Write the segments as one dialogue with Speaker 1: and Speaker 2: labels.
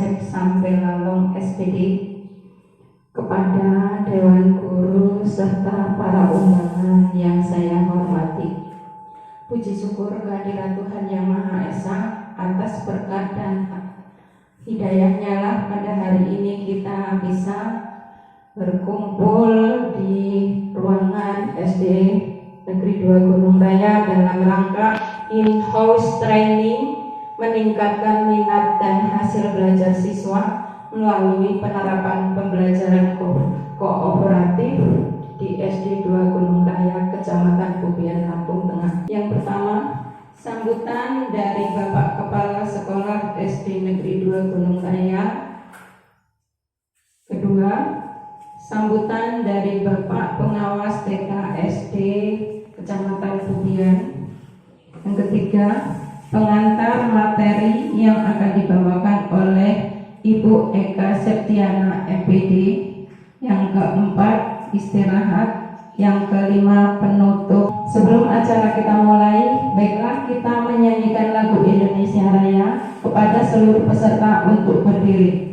Speaker 1: Yosef Sampelalong SPD, kepada Dewan Guru serta para undangan yang saya hormati. Puji syukur kehadirat Tuhan Yang Maha Esa atas berkat dan hidayahnya lah pada hari ini kita bisa berkumpul di ruangan SD Negeri 2 Gunung Raya dalam rangka in-house training meningkatkan minat dan hasil belajar siswa melalui penerapan pembelajaran kooperatif di SD 2 Gunung Raya, Kecamatan Bubian, Lampung Tengah. Yang pertama, sambutan dari Bapak Kepala Sekolah SD Negeri 2 Gunung Raya. Kedua, sambutan dari Bapak Pengawas TK SD Kecamatan Bubian. Yang ketiga, pengantar materi yang akan dibawakan oleh Ibu Eka Septiana MPD. Yang keempat, istirahat. Yang kelima, penutup. Sebelum acara kita mulai, baiklah kita menyanyikan lagu Indonesia Raya. Kepada seluruh peserta untuk berdiri.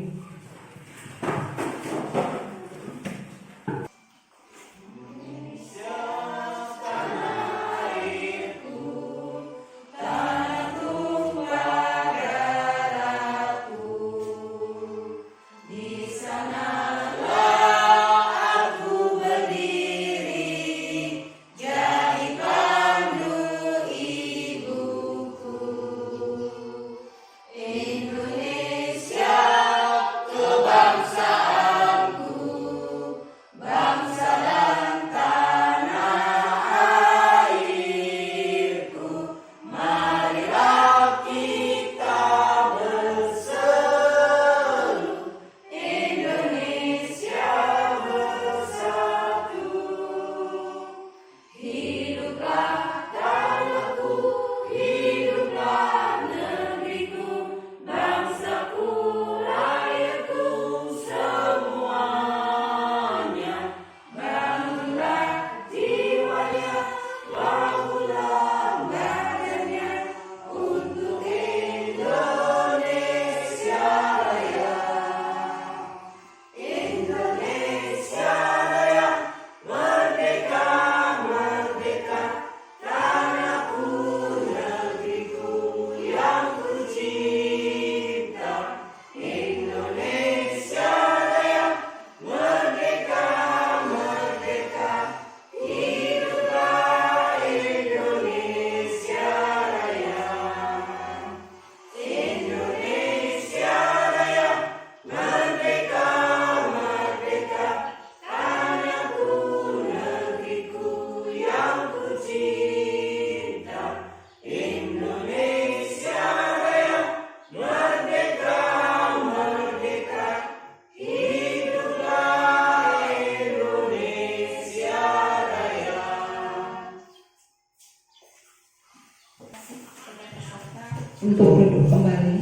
Speaker 1: Untuk duduk kembali.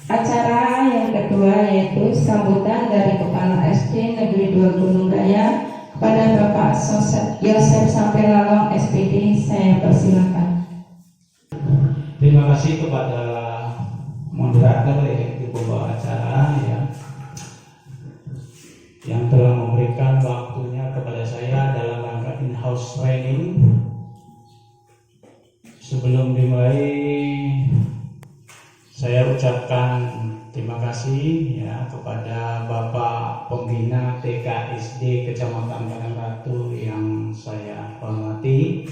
Speaker 1: Acara yang kedua yaitu sambutan dari Kepala SD Negeri 2 Gunung Raya kepada Bapak Yosef Sampelalong SPD. Saya persilakan.
Speaker 2: Terima kasih kepada moderator yaitu pembawa acara yang telah memberikan waktunya kepada saya dalam rangka in-house training. Sebelum dimulai, saya ucapkan terima kasih kepada Bapak Pembina TK SD Kecamatan Padang Ratu yang saya hormati,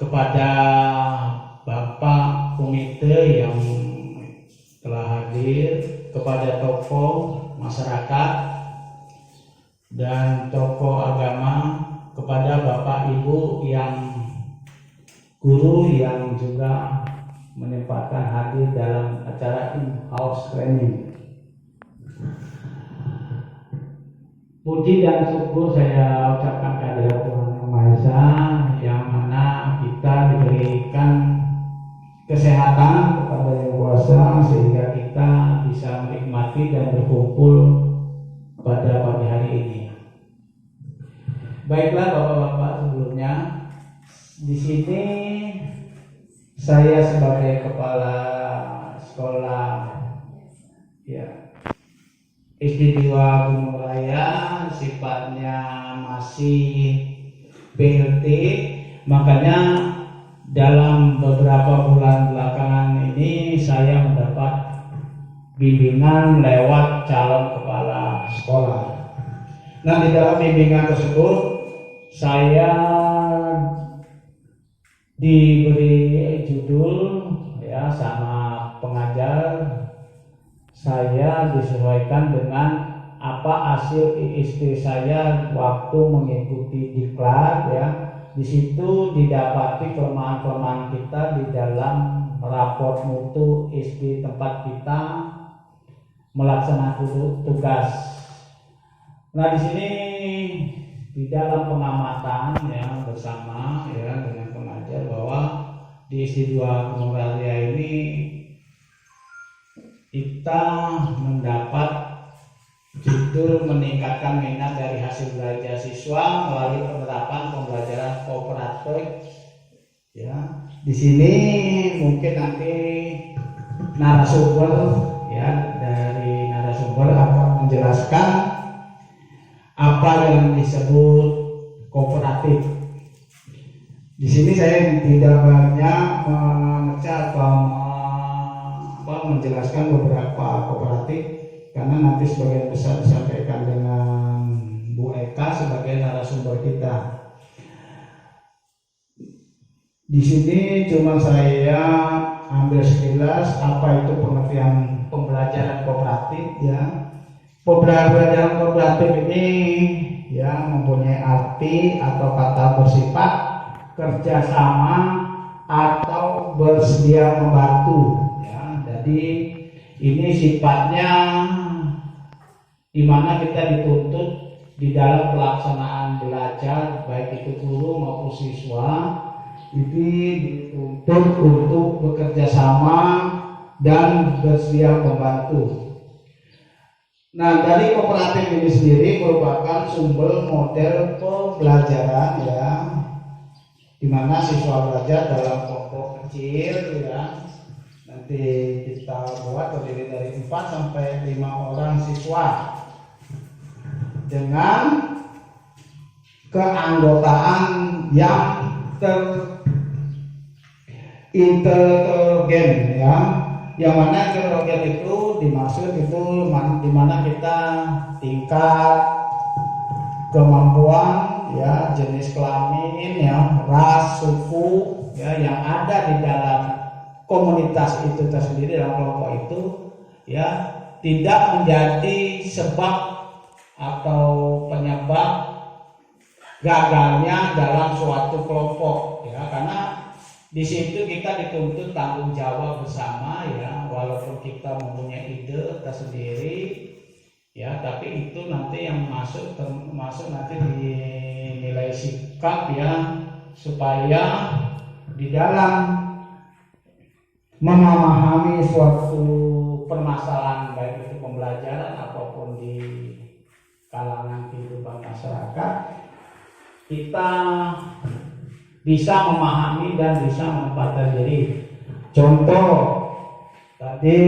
Speaker 2: kepada Bapak Komite yang telah hadir, kepada tokoh masyarakat dan tokoh agama, kepada Bapak Ibu yang guru yang juga menyempatkan hadir dalam acara in-house training. Puji dan syukur saya ucapkan kehadirat Tuhan Yang Maha Esa, yang mana kita diberikan kesehatan kepada Yang Kuasa sehingga kita bisa menikmati dan berkumpul pada pagi hari ini. Baiklah Bapak-bapak, sebelumnya di sini saya sebagai kepala sekolah SD2 Gunung Raya sifatnya masih BLT, makanya dalam beberapa bulan belakangan ini saya mendapat bimbingan lewat calon kepala sekolah. Nah, di dalam bimbingan tersebut saya diberi judul ya sama pengajar, saya disesuaikan dengan apa hasil IST saya waktu mengikuti diklat ya. Di situ didapati kelemahan-kelemahan kita di dalam raport mutu SD tempat kita melaksanakan tugas. Nah, di sini di dalam pengamatan ya bersama ya dengan pengajar bahwa di SD2 Gunung Raya ini kita mendapat judul meningkatkan minat dari hasil belajar siswa melalui penerapan pembelajaran kooperatif. Ya, di sini mungkin nanti narasumber ya dari narasumber akan menjelaskan apa yang disebut kooperatif. Di sini saya tidak banyak mengecap atau menjelaskan beberapa kooperatif karena nanti sebagian besar disampaikan dengan Bu Eka sebagai narasumber kita. Di sini cuma saya ambil sekilas apa itu pengertian pembelajaran kooperatif ya. Pembelajaran kooperatif ini ya mempunyai arti atau kata bersifat kerjasama atau bersedia membantu ya. Jadi ini sifatnya di mana kita dituntut di dalam pelaksanaan belajar baik itu guru maupun siswa itu dituntut untuk bekerja sama dan bersedia membantu. Nah, dari kooperatif ini sendiri merupakan sumber model pembelajaran ya, di mana siswa belajar dalam kelompok kecil ya. Nanti kita buat terdiri dari 4 sampai 5 orang siswa dengan keanggotaan yang terinterogen ya, yang mana heterogen itu dimaksud itu di mana kita tingkat kemampuan ya, jenis kelamin ya, ras, suku ya yang ada di dalam komunitas itu tersendiri dalam kelompok itu ya tidak menjadi sebab atau penyebab gagalnya dalam suatu kelompok ya, karena di situ kita dituntut tanggung jawab bersama ya, walaupun kita mempunyai ide tersendiri ya, tapi itu nanti yang termasuk nanti dinilai sikap ya, supaya di dalam memahami suatu permasalahan baik itu pembelajaran ataupun di kalangan kehidupan masyarakat, kita bisa memahami dan bisa menempatkan diri. Contoh tadi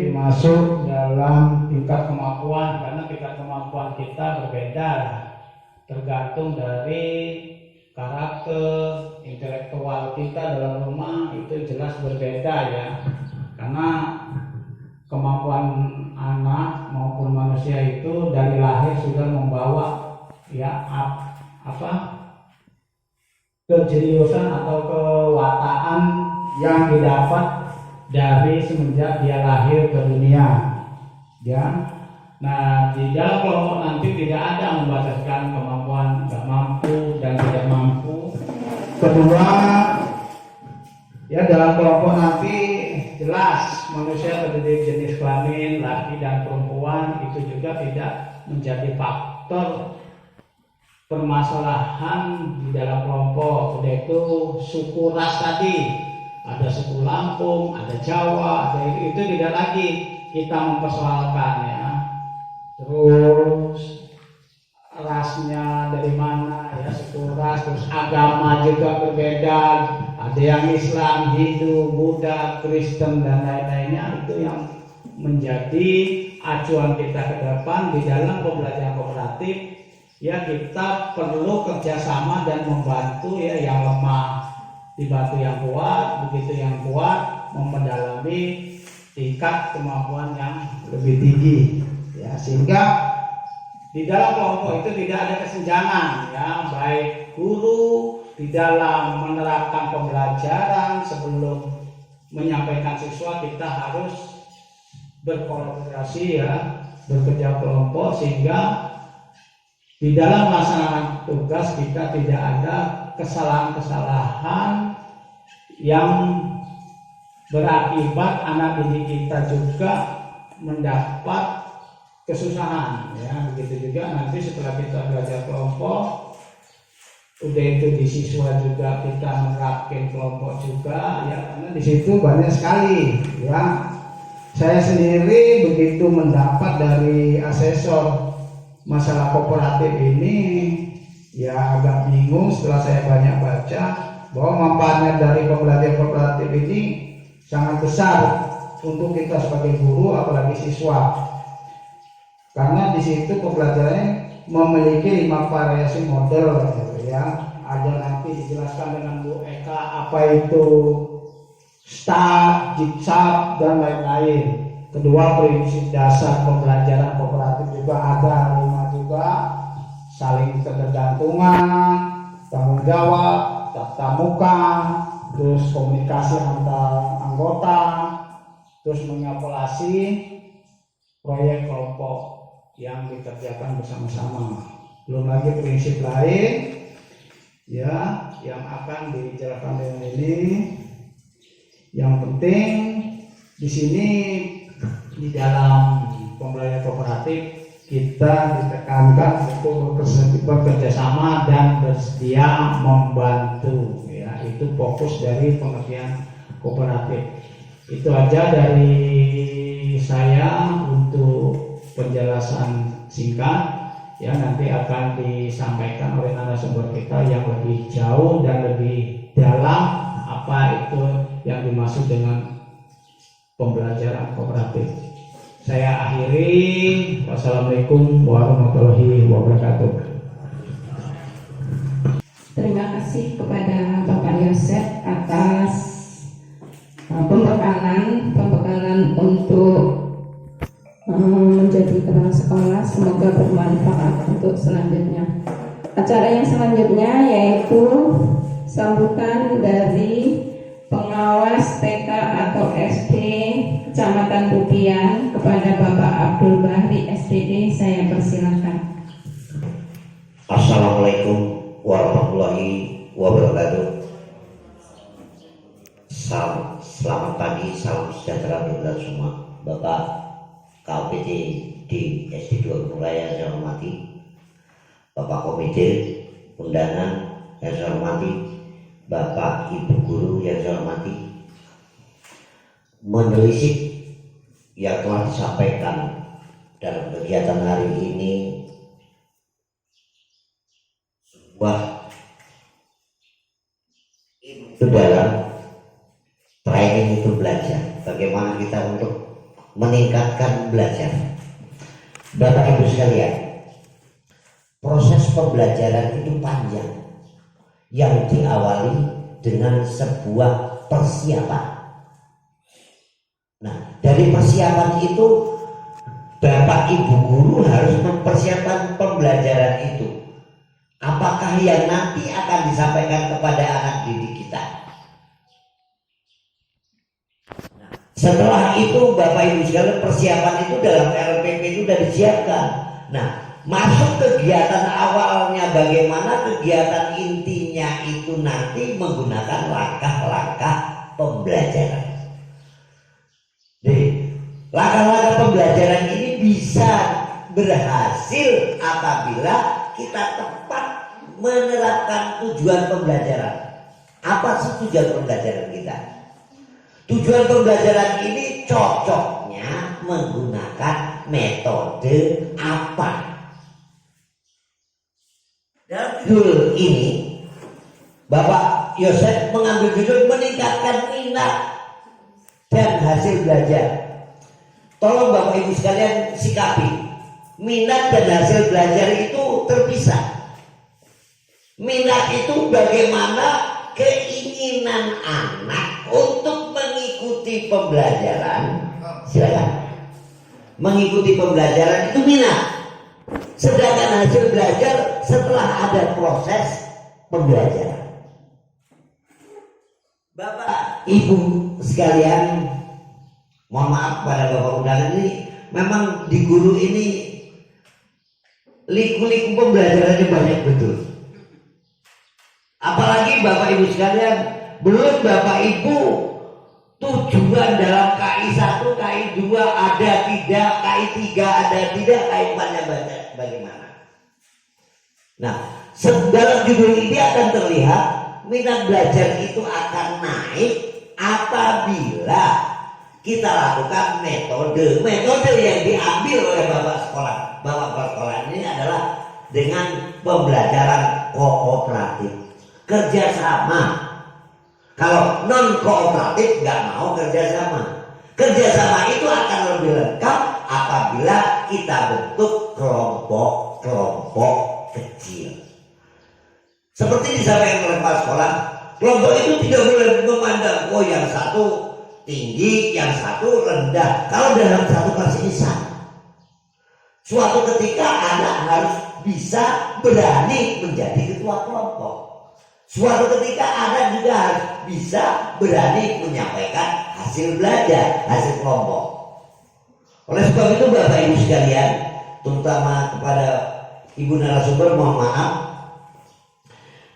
Speaker 2: dimasuk dalam tingkat kemampuan, karena tingkat kemampuan kita berbeda tergantung dari karakter intelektual kita dalam rumah, itu jelas berbeda ya, karena kemampuan anak maupun manusia itu dari lahir sudah membawa ya kejeniusan atau kewataan yang didapat dari semenjak dia lahir ke dunia ya. Nah, di dalam kelompok nanti tidak ada membataskan kemampuan nggak mampu dan tidak mampu. Kedua, ya dalam kelompok nanti jelas manusia terdiri jenis kelamin laki dan perempuan, itu juga tidak menjadi faktor permasalahan di dalam kelompok, yaitu suku ras tadi. Ada suku Lampung, ada Jawa, ada itu tidak lagi kita mempersoalkan ya. Terus rasnya dari mana ya, suku ras, terus agama juga berbeda, ada yang Islam, Hindu, Buddha, Kristen dan lain-lainnya, itu yang menjadi acuan kita ke depan di dalam pembelajaran kooperatif. Ya, kita perlu kerjasama dan membantu ya, yang lemah dibantu yang kuat, begitu yang kuat mempendalami tingkat kemampuan yang lebih tinggi ya, sehingga di dalam kelompok itu tidak ada kesenjangan ya, baik guru di dalam menerapkan pembelajaran sebelum menyampaikan siswa kita harus berkolaborasi ya, bekerja kelompok, sehingga di dalam melaksanakan tugas kita tidak ada kesalahan-kesalahan yang berakibat anak didik kita juga mendapat kesusahan ya. Begitu juga nanti setelah kita belajar kelompok, udah itu di siswa juga kita menerapkan kelompok juga ya, karena di situ banyak sekali ya. Saya sendiri begitu mendapat dari asesor masalah kooperatif ini ya, agak bingung setelah saya banyak baca bahwa manfaatnya dari pembelajaran kooperatif ini sangat besar untuk kita sebagai guru apalagi siswa, karena di situ pembelajarannya memiliki 5 variasi model gitu ya. Ada nanti dijelaskan dengan Bu Eka apa itu STAR, JITSAP dan lain-lain. Kedua, prinsip dasar pembelajaran kooperatif juga ada 5 juga, saling ketergantungan, tanggung jawab, tatap muka, terus komunikasi antar anggota, terus mengevaluasi proyek kelompok yang dikerjakan bersama-sama. Belum lagi prinsip lain ya yang akan dijelaskan dengan ini. Yang penting di sini di dalam pembelajaran kooperatif kita ditekankan untuk bekerja sama dan bersedia membantu ya, itu fokus dari pengertian kooperatif. Itu aja dari saya untuk penjelasan singkat ya, nanti akan disampaikan oleh narasumber kita yang lebih jauh dan lebih dalam apa itu yang dimaksud dengan pembelajaran kooperatif. Saya akhiri. Wassalamualaikum warahmatullahi wabarakatuh.
Speaker 1: Terima kasih kepada Bapak Yosef atas pembekalan untuk menjadi kepala sekolah. Semoga bermanfaat untuk selanjutnya. Acara yang selanjutnya yaitu sambutan dari pengawas TK atau SD Kecamatan Bubian kepada Bapak Abdul Bahri SDD. Saya persilakan.
Speaker 3: Assalamualaikum warahmatullahi wabarakatuh. Selamat pagi, salam sejahtera untuk semua. Bapak KPD di SD 2 Gunung Raya yang saya hormati, Bapak Komite Undangan yang saya hormati, Bapak Ibu Guru yang saya hormati. Menelisik yang telah disampaikan dalam kegiatan hari ini sebuah itu dalam training itu belajar, bagaimana kita untuk meningkatkan belajar. Bapak Ibu sekalian, proses pembelajaran itu panjang yang diawali dengan sebuah persiapan. Nah, dari persiapan itu Bapak Ibu Guru harus mempersiapkan pembelajaran itu. Apakah yang nanti akan disampaikan kepada anak didik kita? Nah, setelah itu Bapak Ibu sekalian, persiapan itu dalam LPP itu sudah disiapkan. Nah, masuk kegiatan awalnya, bagaimana kegiatan intinya itu nanti menggunakan langkah-langkah pembelajaran. Jadi, langkah-langkah pembelajaran ini bisa berhasil apabila kita tepat menerapkan tujuan pembelajaran. Apa sih tujuan pembelajaran kita? Tujuan pembelajaran ini cocoknya menggunakan metode apa? Dalam judul ini Bapak Yosef mengambil judul meningkatkan minat dan hasil belajar. tolong Bapak Ibu sekalian sikapi. Minat dan hasil belajar itu terpisah. Minat itu bagaimana keinginan anak untuk mengikuti pembelajaran. Silakan. Mengikuti pembelajaran itu minat. Sedangkan hasil belajar setelah ada proses pembelajaran. Bapak Ibu sekalian, mohon maaf pada Bapak undangan ini, memang di guru ini liku-liku pembelajarannya banyak betul. Apalagi Bapak Ibu sekalian, belum Bapak Ibu tujuan dalam KI 1, KI 2 ada tidak, KI 3 ada tidak, KI 4-nya bagaimana. Nah, dalam judul ini akan terlihat minat belajar itu akan naik apabila kita lakukan metode yang diambil oleh Bapak sekolah ini adalah dengan pembelajaran kooperatif, kerjasama. Kalau non kooperatif nggak mau kerjasama. Kerjasama itu akan lebih lengkap apabila kita bentuk kelompok kecil. Seperti disampaikan oleh Pak Sekolah, kelompok itu tidak boleh memandang yang satu tinggi, yang satu rendah. Kalau dalam satu kelas ini sama. Suatu ketika anak harus bisa berani menjadi ketua kelompok. Suatu ketika anak juga harus bisa berani menyampaikan hasil belajar, hasil kelompok. Oleh sebab itu Bapak Ibu sekalian, terutama kepada Ibu narasumber, mohon maaf,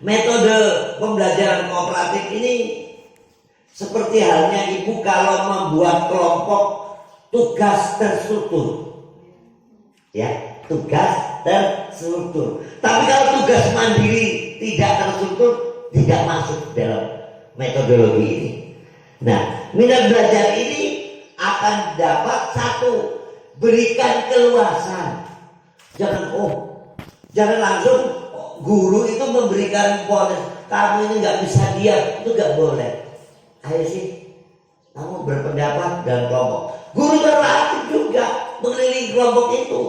Speaker 3: metode pembelajaran kooperatif ini seperti halnya Ibu kalau membuat kelompok tugas terstruktur. Ya, tugas terstruktur. Tapi kalau tugas mandiri tidak terstruktur, tidak masuk dalam metodologi ini. Nah, minat belajar ini akan dapat satu, berikan keluasan. Jangan langsung guru itu memberikan ponis, kamu ini nggak bisa diam, itu nggak boleh. Ayo sih, kamu berpendapat dalam kelompok. Guru berlatih juga mengelilingi kelompok itu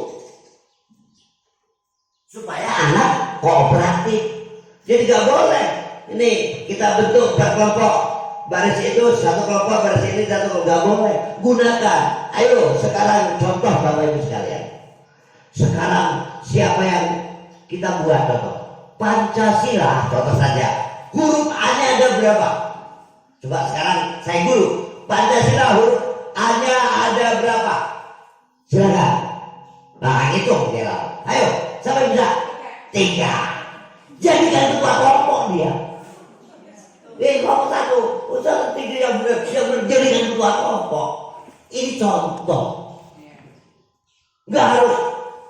Speaker 3: supaya anak kooperatif. Jadi nggak boleh. Ini kita bentuk kelompok, baris itu satu kelompok, baris ini satu kelompok, nggak boleh. Gunakan. Ayo sekarang contoh Bapak Ibu sekalian. Sekarang siapa yang kita buat contoh? Pancasila contoh saja. Huruf A-nya ada berapa? Coba sekarang saya guru. Pancasila huruf A-nya ada berapa? Silakan. Nah hitung dia. Ayo siapa yang bisa? 3. Jadikan ketua kelompok dia. Kelompok 1. Usaha 3 yang bisa menjadikan ketua kelompok. Ini contoh. Nggak harus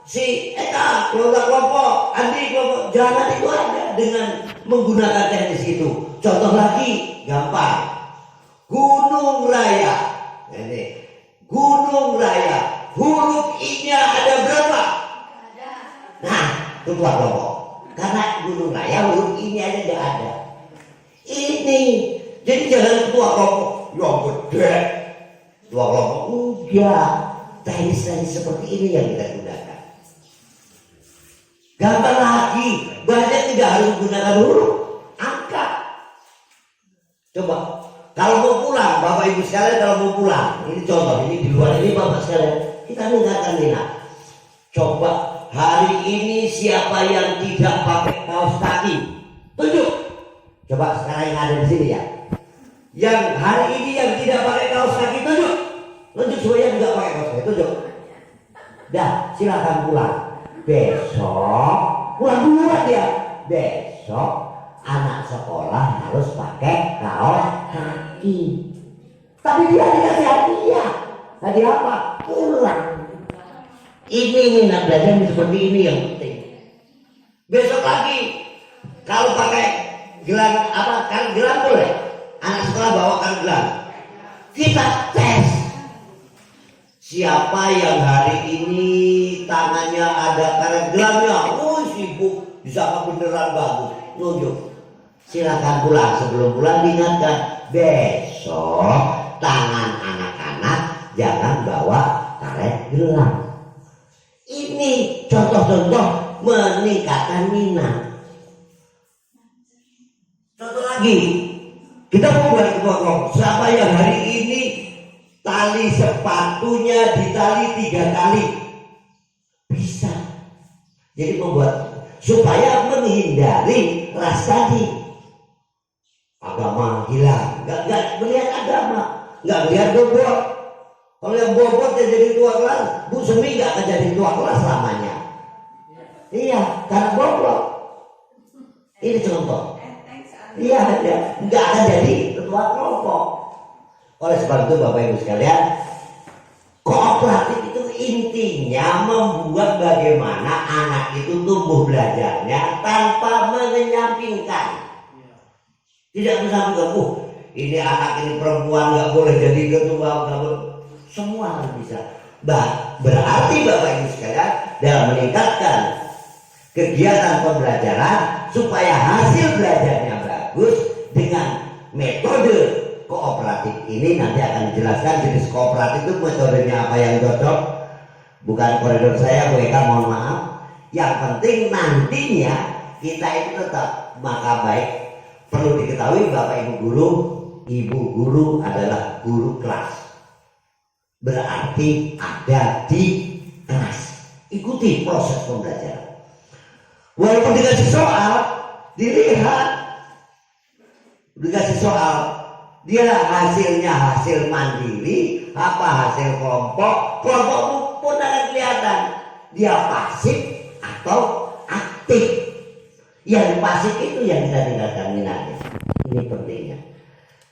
Speaker 3: si Eka kelompok, Andi kelompok, jangan itu ada dengan menggunakan teknis itu. Contoh lagi gampang. Gunung Raya. Ini Gunung Raya. Huruf I-nya ada berapa? Nah, ketua kelompok. Karena Gunung Raya huruf I-nya aja nggak ada. Ini jadi jangan ketua kelompok yang gede. Ketua kelompok enggak. Teknis-teknis seperti ini yang kita gunakan. Gampang lagi, banyak tidak harus menggunakan huruf, angka. Coba, kalau mau pulang, Bapak Ibu sekalian kalau mau pulang, ini contoh, ini di luar ini Bapak sekalian, kita mengingatkan minat. Coba hari ini siapa yang tidak pakai kaos kaki? Tunjuk. Coba sekarang yang ada di sini ya. Yang hari ini yang tidak pakai kaos kaki tunjuk. Tunjuk semua yang tidak pakai kaos kaki tunjuk. Dah, silakan pulang. Besok pulang duluan dia. Besok anak sekolah harus pakai kaos kaki. Tapi dia dikasih hadiah. Hadiah apa? Pulang. Ini minat belajar seperti ini yang penting. Besok lagi kalau pakai gelang apa? Kan gelang boleh. Anak sekolah bawa kan gelang. Kita tes. Siapa yang hari ini tangannya ada karet gelangnya, sibuk, bisa beneran bagus, nunjuk. Silakan pulang. Sebelum pulang diingatkan, besok tangan anak-anak jangan bawa karet gelang. Ini contoh-contoh meningkatkan minat. Contoh lagi, kita mau buat kelompok. Siapa yang hari ini tali sepatunya ditali 3 kali? Bisa. Jadi membuat supaya menghindari ras tadi. Agama hilang, nggak melihat agama, nggak melihat bobot. Kalau yang bobot dia jadi tua kelas, Bu Semi nggak akan jadi tua kelas selamanya. Iya, karena bobot. Ini contoh. Iya, nggak akan jadi ketua kelompok. Oleh sebab itu Bapak Ibu sekalian, kooperatif itu intinya membuat bagaimana anak itu tumbuh belajarnya tanpa mengenyampingkan. Tidak menyampingkan, ini anak ini perempuan nggak boleh jadi ketua, nggak boleh. Semua harus bisa. Berarti Bapak Ibu sekalian dalam meningkatkan kegiatan pembelajaran supaya hasil belajarnya bagus dengan metode kooperatif ini nanti akan dijelaskan jenis kooperatif itu metodenya apa yang cocok. Bukan koridor saya, Bu Eka, mohon maaf. Yang penting nantinya kita itu tetap maka baik. Perlu diketahui Bapak Ibu guru adalah guru kelas. Berarti ada di kelas. Ikuti proses pembelajaran. Walaupun dikasih soal, dilihat. Dikasih soal, dia hasilnya hasil mandiri, apa hasil kelompok. Kelompok pun akan kelihatan. Dia pasif atau aktif. Yang pasif itu yang kita tinggalkan minatnya. Ini pentingnya.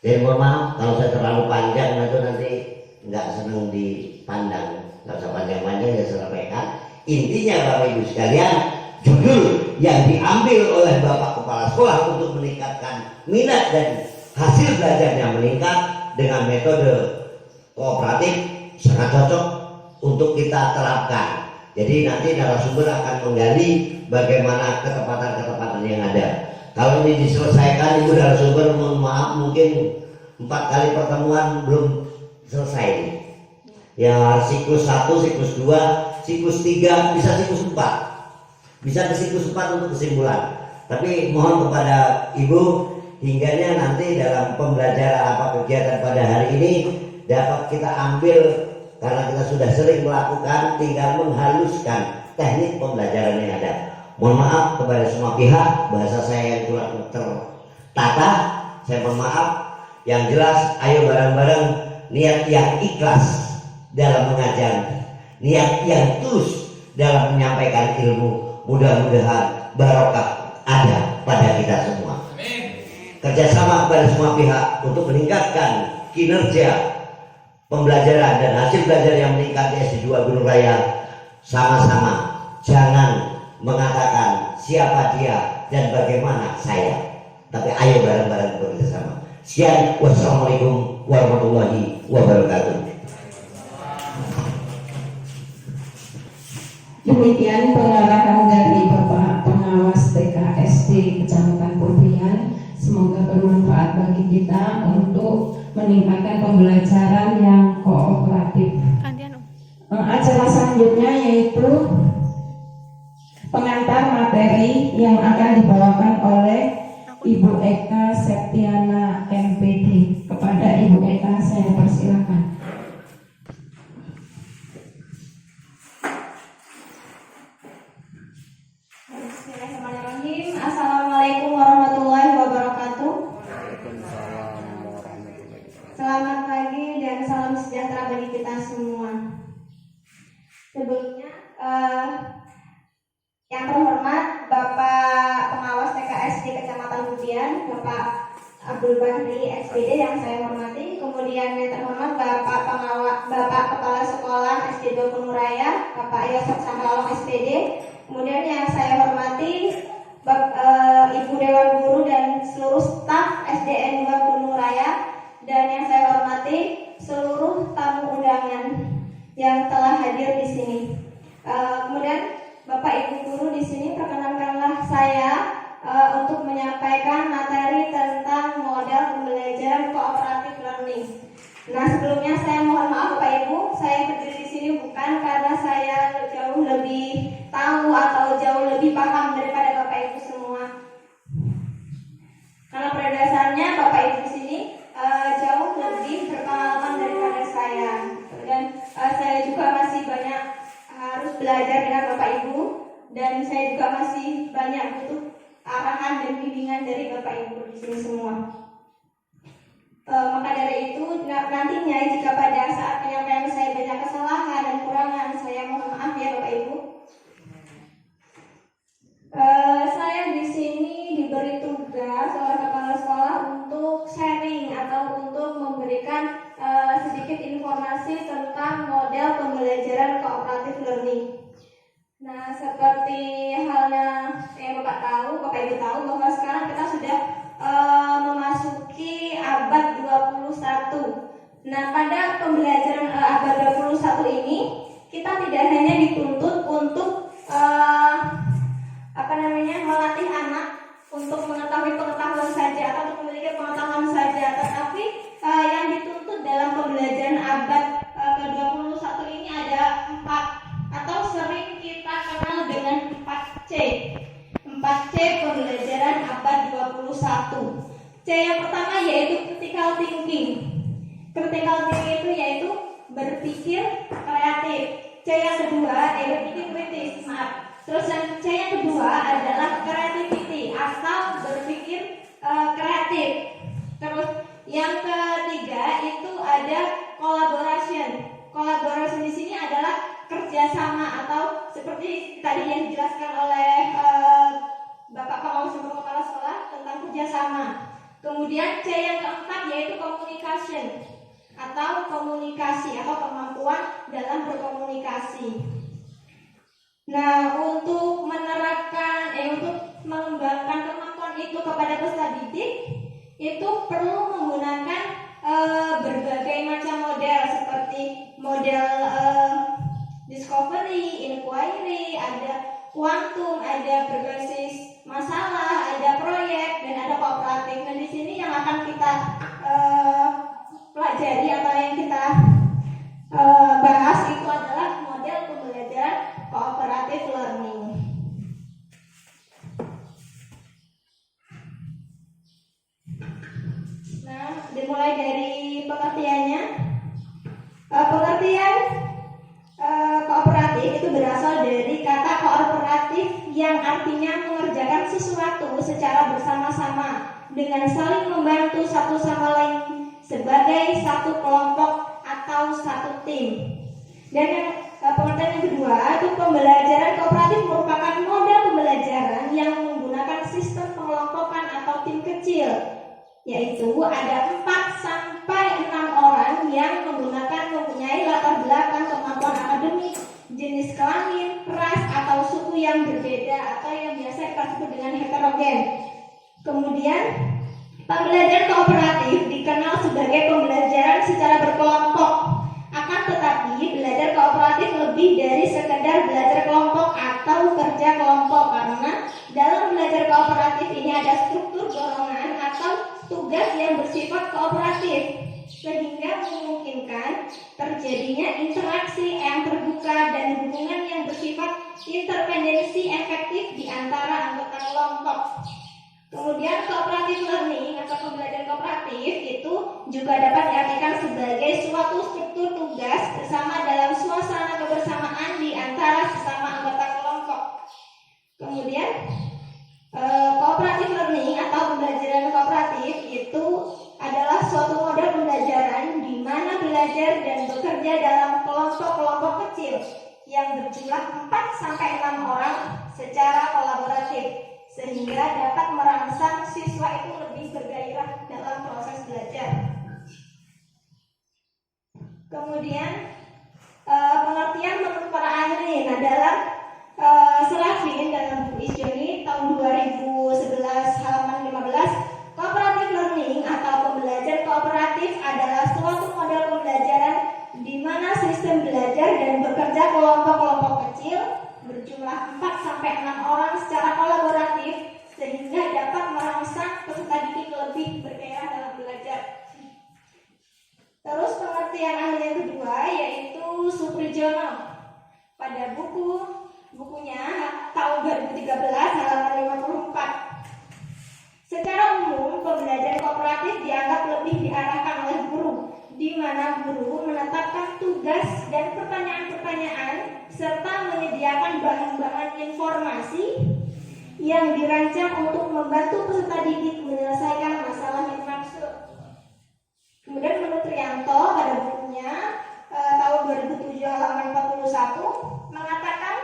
Speaker 3: Jadi mohon maaf kalau saya terlalu panjang nanti nggak senang dipandang. Nggak usah panjang-panjang, saya sampaikan. Intinya Bapak Ibu sekalian, judul yang diambil oleh Bapak Kepala Sekolah untuk meningkatkan minat dan hasil belajarnya meningkat dengan metode kooperatif sangat cocok untuk kita terapkan. Jadi nanti narasumber akan menggali bagaimana ketepatan-ketepatan yang ada. Kalau ini diselesaikan, Ibu narasumber, mohon maaf mungkin 4 kali pertemuan belum selesai. Ya siklus 1, siklus 2, siklus 3, bisa siklus 4. Bisa ke siklus 4 untuk kesimpulan. Tapi mohon kepada Ibu hingganya nanti dalam pembelajaran apa kegiatan pada hari ini dapat kita ambil. Karena kita sudah sering melakukan, tinggal menghaluskan teknik pembelajaran yang ada. Mohon maaf kepada semua pihak, bahasa saya yang kurang tertata, saya mohon maaf. Yang jelas, ayo bareng-bareng niat yang ikhlas dalam mengajar, niat yang tulus dalam menyampaikan ilmu. Mudah-mudahan barokah ada pada kita semua. Kerjasama kepada semua pihak untuk meningkatkan kinerja pembelajaran dan hasil belajar yang meningkat di SD 2 Gunung Raya. Sama-sama jangan mengatakan siapa dia dan bagaimana saya, tapi ayo bareng-bareng bekerjasama. Sekian, wassalamualaikum warahmatullahi wabarakatuh.
Speaker 1: Demikian pengarahan dari Bapak Pengawas TK SD Kecamatan Pubian. Semoga bermanfaat bagi kita untuk meningkatkan pembelajaran yang kooperatif. Acara selanjutnya yaitu pengantar materi yang akan dibawakan oleh Ibu Eka Septiana MPD. Kepada Ibu Eka saya persilakan.
Speaker 4: Bismillahirrahmanirrahim. Assalamualaikum warahmatullahi wabarakatuh. Selamat pagi dan salam sejahtera bagi kita semua. Sebelumnya, yang terhormat Bapak Pengawas TK SD Kecamatan Pubian, Bapak Abdul Bahri SPD yang saya hormati. Kemudian yang terhormat Bapak Kepala Sekolah SD 2 Gunung Raya, Bapak Yosef Samralong SPD. Kemudian yang saya hormati Ibu Dewan Guru dan seluruh staf SDN 2 Gunung Raya, dan yang saya hormati seluruh tamu undangan yang telah hadir di sini. Kemudian Bapak Ibu Guru di sini, perkenankanlah saya untuk menyampaikan materi tentang model pembelajaran cooperative learning. Nah, sebelumnya saya mohon maaf Bapak Ibu, saya berdiri di sini sini bukan karena saya jauh lebih tahu atau jauh lebih paham daripada Bapak Ibu semua. Karena pada dasarnya Bapak Ibu di sini jauh lebih berpengalaman daripada saya. Dan saya juga masih banyak harus belajar dengan Bapak Ibu, dan saya juga masih banyak butuh arahan dan bimbingan dari Bapak Ibu di sini semua. Maka dari itu nantinya jika pada saat penyampaian saya banyak kesalahan dan kurangan, saya mohon maaf ya Bapak Ibu. Saya di sini diberi tugas oleh kepala sekolah untuk sharing atau untuk memberikan sedikit informasi tentang model pembelajaran cooperative learning. Nah, seperti halnya yang Bapak Ibu tahu bahwa sekarang kita sudah memasuki abad 21. Nah, pada pembelajaran abad 21 ini kita tidak hanya dituntut untuk melatih anak untuk mengetahui pengetahuan saja atau untuk memiliki pengetahuan saja, tetapi yang dituntut dalam pembelajaran abad ke-21 ini ada 4 atau sering kita kenal dengan 4C. 4C pembelajaran abad 21. C yang pertama yaitu critical thinking. Critical thinking itu yaitu berpikir kreatif. C yang kedua berpikir kritis. Terus yang C yang kedua adalah creativity atau berpikir kreatif. Terus yang ketiga itu ada collaboration. Collaboration di sini adalah kerjasama atau seperti tadi yang dijelaskan oleh Bapak Pengawas Kepala Sekolah tentang kerjasama. Kemudian C yang keempat yaitu communication atau komunikasi atau kemampuan dalam berkomunikasi. Nah, untuk menerapkan, untuk mengembangkan kemampuan itu kepada peserta didik, itu perlu menggunakan berbagai macam model seperti model discovery, inquiry, ada kuantum, ada berbasis masalah, ada proyek, dan ada kooperatif. Dan di sini yang akan kita pelajari atau yang kita bahas itu adalah model pembelajaran cooperative learning. Nah, dimulai dari pengertiannya. Pengertian kooperatif itu berasal dari kata kooperatif yang artinya mengerjakan sesuatu secara bersama-sama dengan saling membantu satu sama lain sebagai satu kelompok atau satu tim. Dan yang pengertian yang kedua itu pembelajaran kooperatif merupakan model pembelajaran yang menggunakan sistem pengelompokan atau tim kecil, yaitu ada 4 sampai 6 orang yang mempunyai latar belakang kemampuan akademik, jenis kelamin, ras atau suku yang berbeda atau yang biasa kita sebut dengan heterogen. Kemudian pembelajaran kooperatif dikenal sebagai pembelajaran secara berkelompok. Akan tetapi belajar kooperatif lebih dari sekedar belajar kelompok atau kerja kelompok, karena dalam belajar kooperatif ini ada struktur dorongan atau tugas yang bersifat kooperatif, sehingga memungkinkan terjadinya interaksi yang terbuka dan hubungan yang bersifat interdependensi efektif di antara anggota kelompok. Kemudian cooperative learning atau pembelajaran kooperatif itu juga dapat diartikan sebagai suatu struktur tugas bersama dalam suasana kebersamaan di antara sesama anggota kelompok. Kemudian cooperative learning atau pembelajaran kooperatif itu adalah suatu model pembelajaran di mana belajar dan bekerja dalam kelompok-kelompok kecil yang berjumlah 4 sampai 6 orang secara kolaboratif, sehingga dapat merangsang siswa itu lebih bergairah dalam proses belajar. Kemudian pengertian menurut para ahli adalah Selafin dalam buku Isjoni tahun 2011 halaman 15, cooperative learning atau pembelajaran kooperatif adalah suatu model pembelajaran di mana sistem belajar dan bekerja kelompok-kelompok kecil berjumlah 4 sampai 6 orang secara kolaboratif sehingga dapat merangsang peserta didik lebih bergairah dalam belajar. Terus pengertian ahli yang kedua yaitu Suprijono tugas dan pertanyaan-pertanyaan serta menyediakan bahan-bahan informasi yang dirancang untuk membantu peserta didik menyelesaikan masalah yang dimaksud. Kemudian menurut Trianto pada bukunya tahun 2007 halaman 41 mengatakan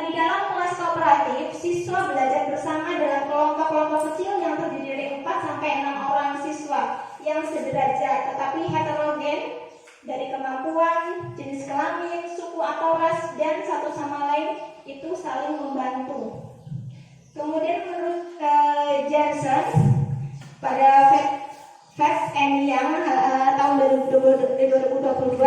Speaker 4: di dalam kelas kooperatif siswa belajar bersama dalam kelompok-kelompok kecil yang terdiri dari 4 sampai 6 orang siswa yang sederajat tetapi heterogen dari kemampuan, jenis kelamin, suku atau ras dan satu sama lain itu saling membantu. Kemudian menurut Johnson pada Facts and Young tahun 2022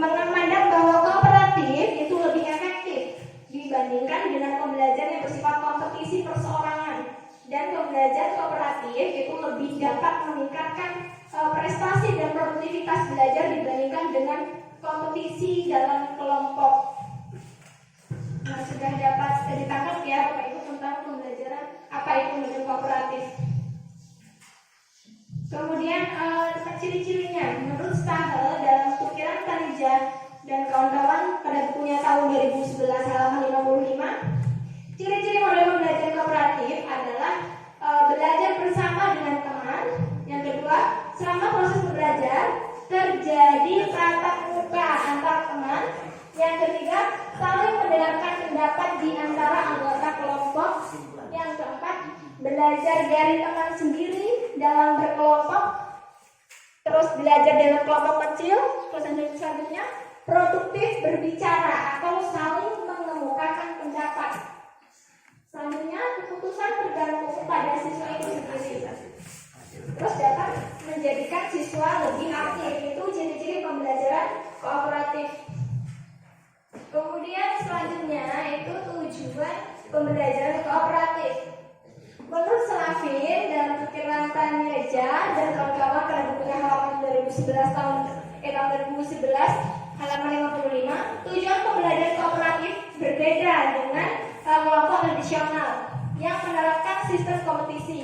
Speaker 4: memandang bahwa kooperatif itu lebih efektif dibandingkan dengan pembelajaran yang bersifat kompetisi perseorangan, dan pembelajaran kooperatif itu lebih dapat meningkatkan prestasi dan produktivitas belajar dibandingkan dengan kompetisi dalam kelompok. Nah, sudah dapat ditangkap ya Bapak Ibu tentang pembelajaran apa itu pembelajaran kooperatif. Kemudian ciri-cirinya menurut Stahel dalam Pikiran Tanija dan kawan-kawan pada bukunya tahun 2011 halaman 55, ciri-ciri model pembelajaran kooperatif adalah belajar bersama dengan teman. Yang kedua, selama proses belajar terjadi tatap muka antar teman. Yang ketiga, saling mendengarkan pendapat di antara anggota kelompok. Yang keempat, belajar dari teman sendiri dalam berkelompok. Terus belajar dalam kelompok kecil. Terus yang selanjutnya, produktif berbicara atau saling mengemukakan pendapat. Selanjutnya, keputusan tergantung pada siswa itu sendiri. Terus dapat menjadikan siswa lebih aktif. Itu ciri-ciri pembelajaran kooperatif. Kemudian selanjutnya itu tujuan pembelajaran kooperatif. Menurut Slavin dalam Pikiran Tanija dan kawan-kawan pada bukunya halaman 2011 tahun 2011 halaman 55, tujuan pembelajaran kooperatif berbeda dengan kelompok tradisional yang menerapkan sistem kompetisi,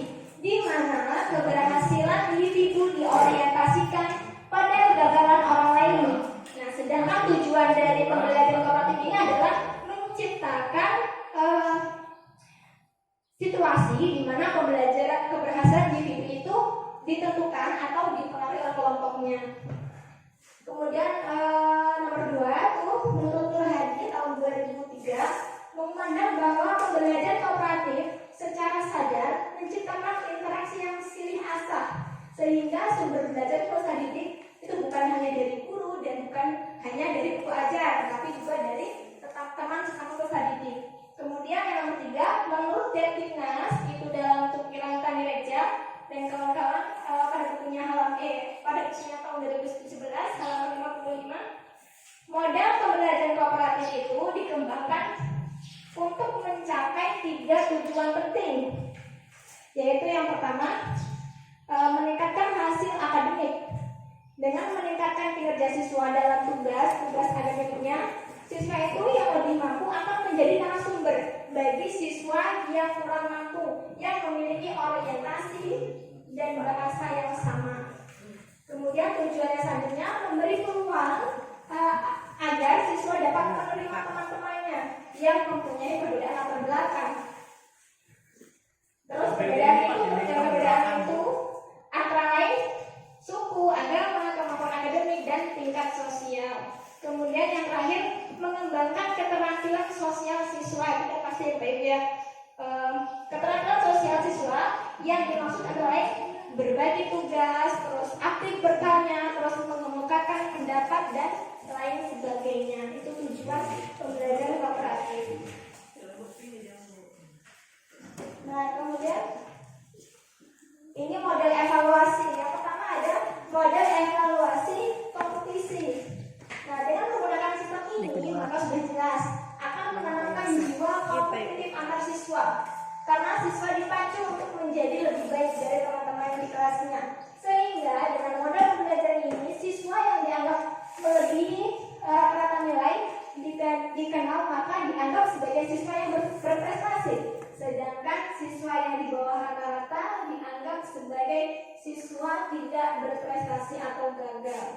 Speaker 4: di mana keberhasilan individu diorientasikan pada kegagalan orang lain. Nah, sedangkan tujuan dari pembelajaran kooperatif ini adalah menciptakan situasi di mana pembelajaran keberhasilan individu itu ditentukan atau dipengaruhi oleh kelompoknya. Kemudian nomor 2 tuh menurut Nur Hadi tahun 2003 memandang bahwa pembelajaran kooperatif secara sadar menciptakan interaksi yang silih asah sehingga sumber belajar peserta didik itu bukan hanya dari guru dan bukan hanya dari buku ajar, tetapi juga dari teman sesama peserta didik. Kemudian yang nomor 3, menurut Detiknas itu dalam Pikiran Tanireja dan kawan-kawan pada bukunya pada bukunya tahun 2017 halaman 55, model pembelajaran kooperatif itu dikembangkan untuk mencapai 3 tujuan penting, yaitu yang pertama meningkatkan hasil akademik. Dengan meningkatkan kinerja siswa dalam tugas akademiknya, siswa itu yang lebih mampu akan menjadi narasumber bagi siswa yang kurang mampu, yang memiliki orientasi dan bahasa yang sama. Kemudian tujuannya selanjutnya memberi peluang agar siswa dapat menerima teman-temannya yang mempunyai perbedaan latar belakang. Terus perbedaan itu antara lain suku, agama, kemampuan akademik, dan tingkat sosial. Kemudian yang terakhir, mengembangkan keterampilan sosial siswa. Kita pasti ya, keterampilan sosial siswa yang dimaksud adalah berbagi tugas, terus aktif bertanya, terus mengemukakan pendapat dan lain sebagainya. Itu tujuan pembelajaran kooperatif. Nah, kemudian ini model evaluasi. Yang pertama ada model evaluasi kompetisi. Nah, dengan menggunakan sistem ini maka sudah jelas akan menanamkan jiwa kompetitif antar siswa, karena siswa dipacu untuk menjadi lebih baik dari teman-teman di kelasnya. Sehingga dengan model pembelajaran ini, siswa yang dianggap melebihi rata-rata nilai dikenal maka dianggap sebagai siswa yang berprestasi, sedangkan siswa yang di bawah rata-rata dianggap sebagai siswa tidak berprestasi atau gagal.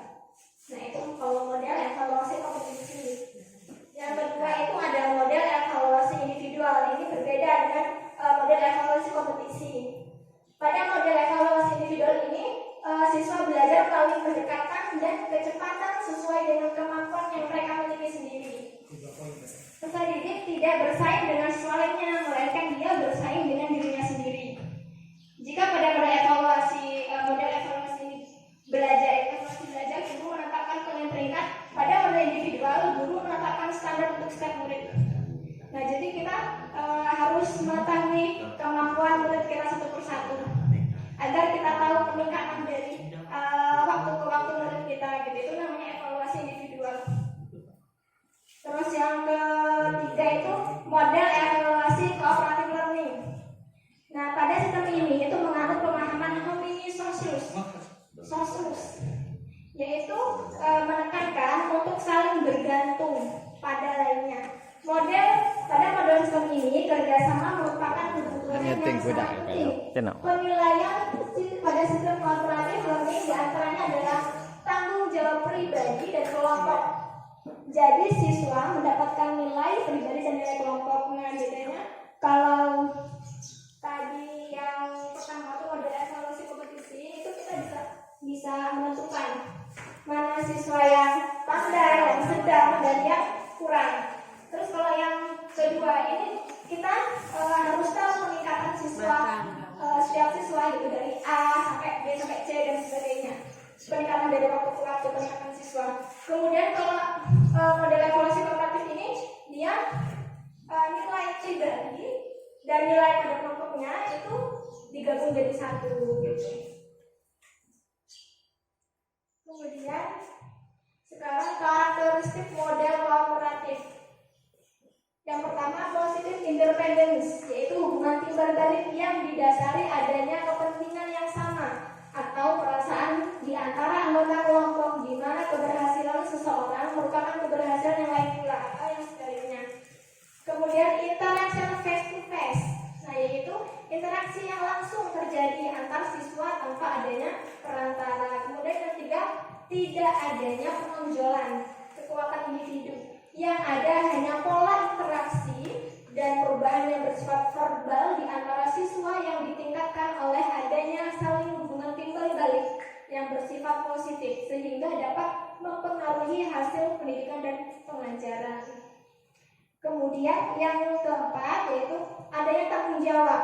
Speaker 4: Nah itu kalau model evaluasi kompetisi. Yang kedua itu ada model evaluasi individual. Ini berbeda dengan model evaluasi kompetisi. Pada model evaluasi individual ini, siswa belajar melalui pendekatan dan kecepatan sesuai dengan kemampuan yang mereka miliki sendiri. Peserta didik tidak bersaing dengan siswa lainnya, melainkan dia bersaing dengan dirinya sendiri. Jika pada model evaluasi belajar guru menetapkan penilaian peringkat, pada model individual guru menetapkan standar untuk setiap murid. Nah, jadi kita harus mengetahui kemampuan murid kita satu persatu agar kita tahu peningkatan dari waktu ke waktu murid kita, gitu. Itu namanya evaluasi individual. Terus yang ketiga itu model evaluasi cooperative learning. Nah, pada sistem ini itu menganut pemahaman hominisius, yaitu menekankan untuk saling bergantung pada lainnya. Pada model sistem ini kerjasama merupakan kebutuhan yang sangat penting. Penilaian pada sistem cooperative learning diantaranya adalah tanggung jawab pribadi dan kelompok. Jadi siswa mendapatkan nilai pribadi dan nilai kelompok. Nah, bedanya kalau tadi yang pertama itu model evaluasi kompetisi, itu kita bisa menentukan mana siswa yang pandai, yang sedang, dan yang kurang. Terus kalau yang kedua ini kita harus tahu peningkatan siswa, setiap siswa gitu, dari A sampai B sampai C dan sebagainya. Peningkatan dari waktu ke waktu, peningkatan siswa. Kemudian kalau model evaluasi kooperatif ini dia nilai pribadi dan nilai pada kelompoknya itu digabung jadi satu gitu. Kemudian sekarang karakteristik model kooperatif. Yang pertama positive independence, yaitu hubungan timbal balik yang didasari adanya kepentingan yang sama atau perasaan di antara anggota kelompok, di mana keberhasilan seseorang merupakan keberhasilan yang lain pula atau yang sebaliknya. Kemudian interaction face to face, nah yaitu interaksi yang langsung terjadi antar siswa tanpa adanya perantara. Kemudian yang ketiga, tidak adanya penonjolan kekuatan individu, yang ada hanya pola interaksi dan perubahan yang bersifat verbal di antara siswa yang ditingkatkan oleh adanya saling hubungan timbal balik yang bersifat positif sehingga dapat mempengaruhi hasil pendidikan dan pengajaran. Kemudian yang keempat yaitu adanya tanggung jawab.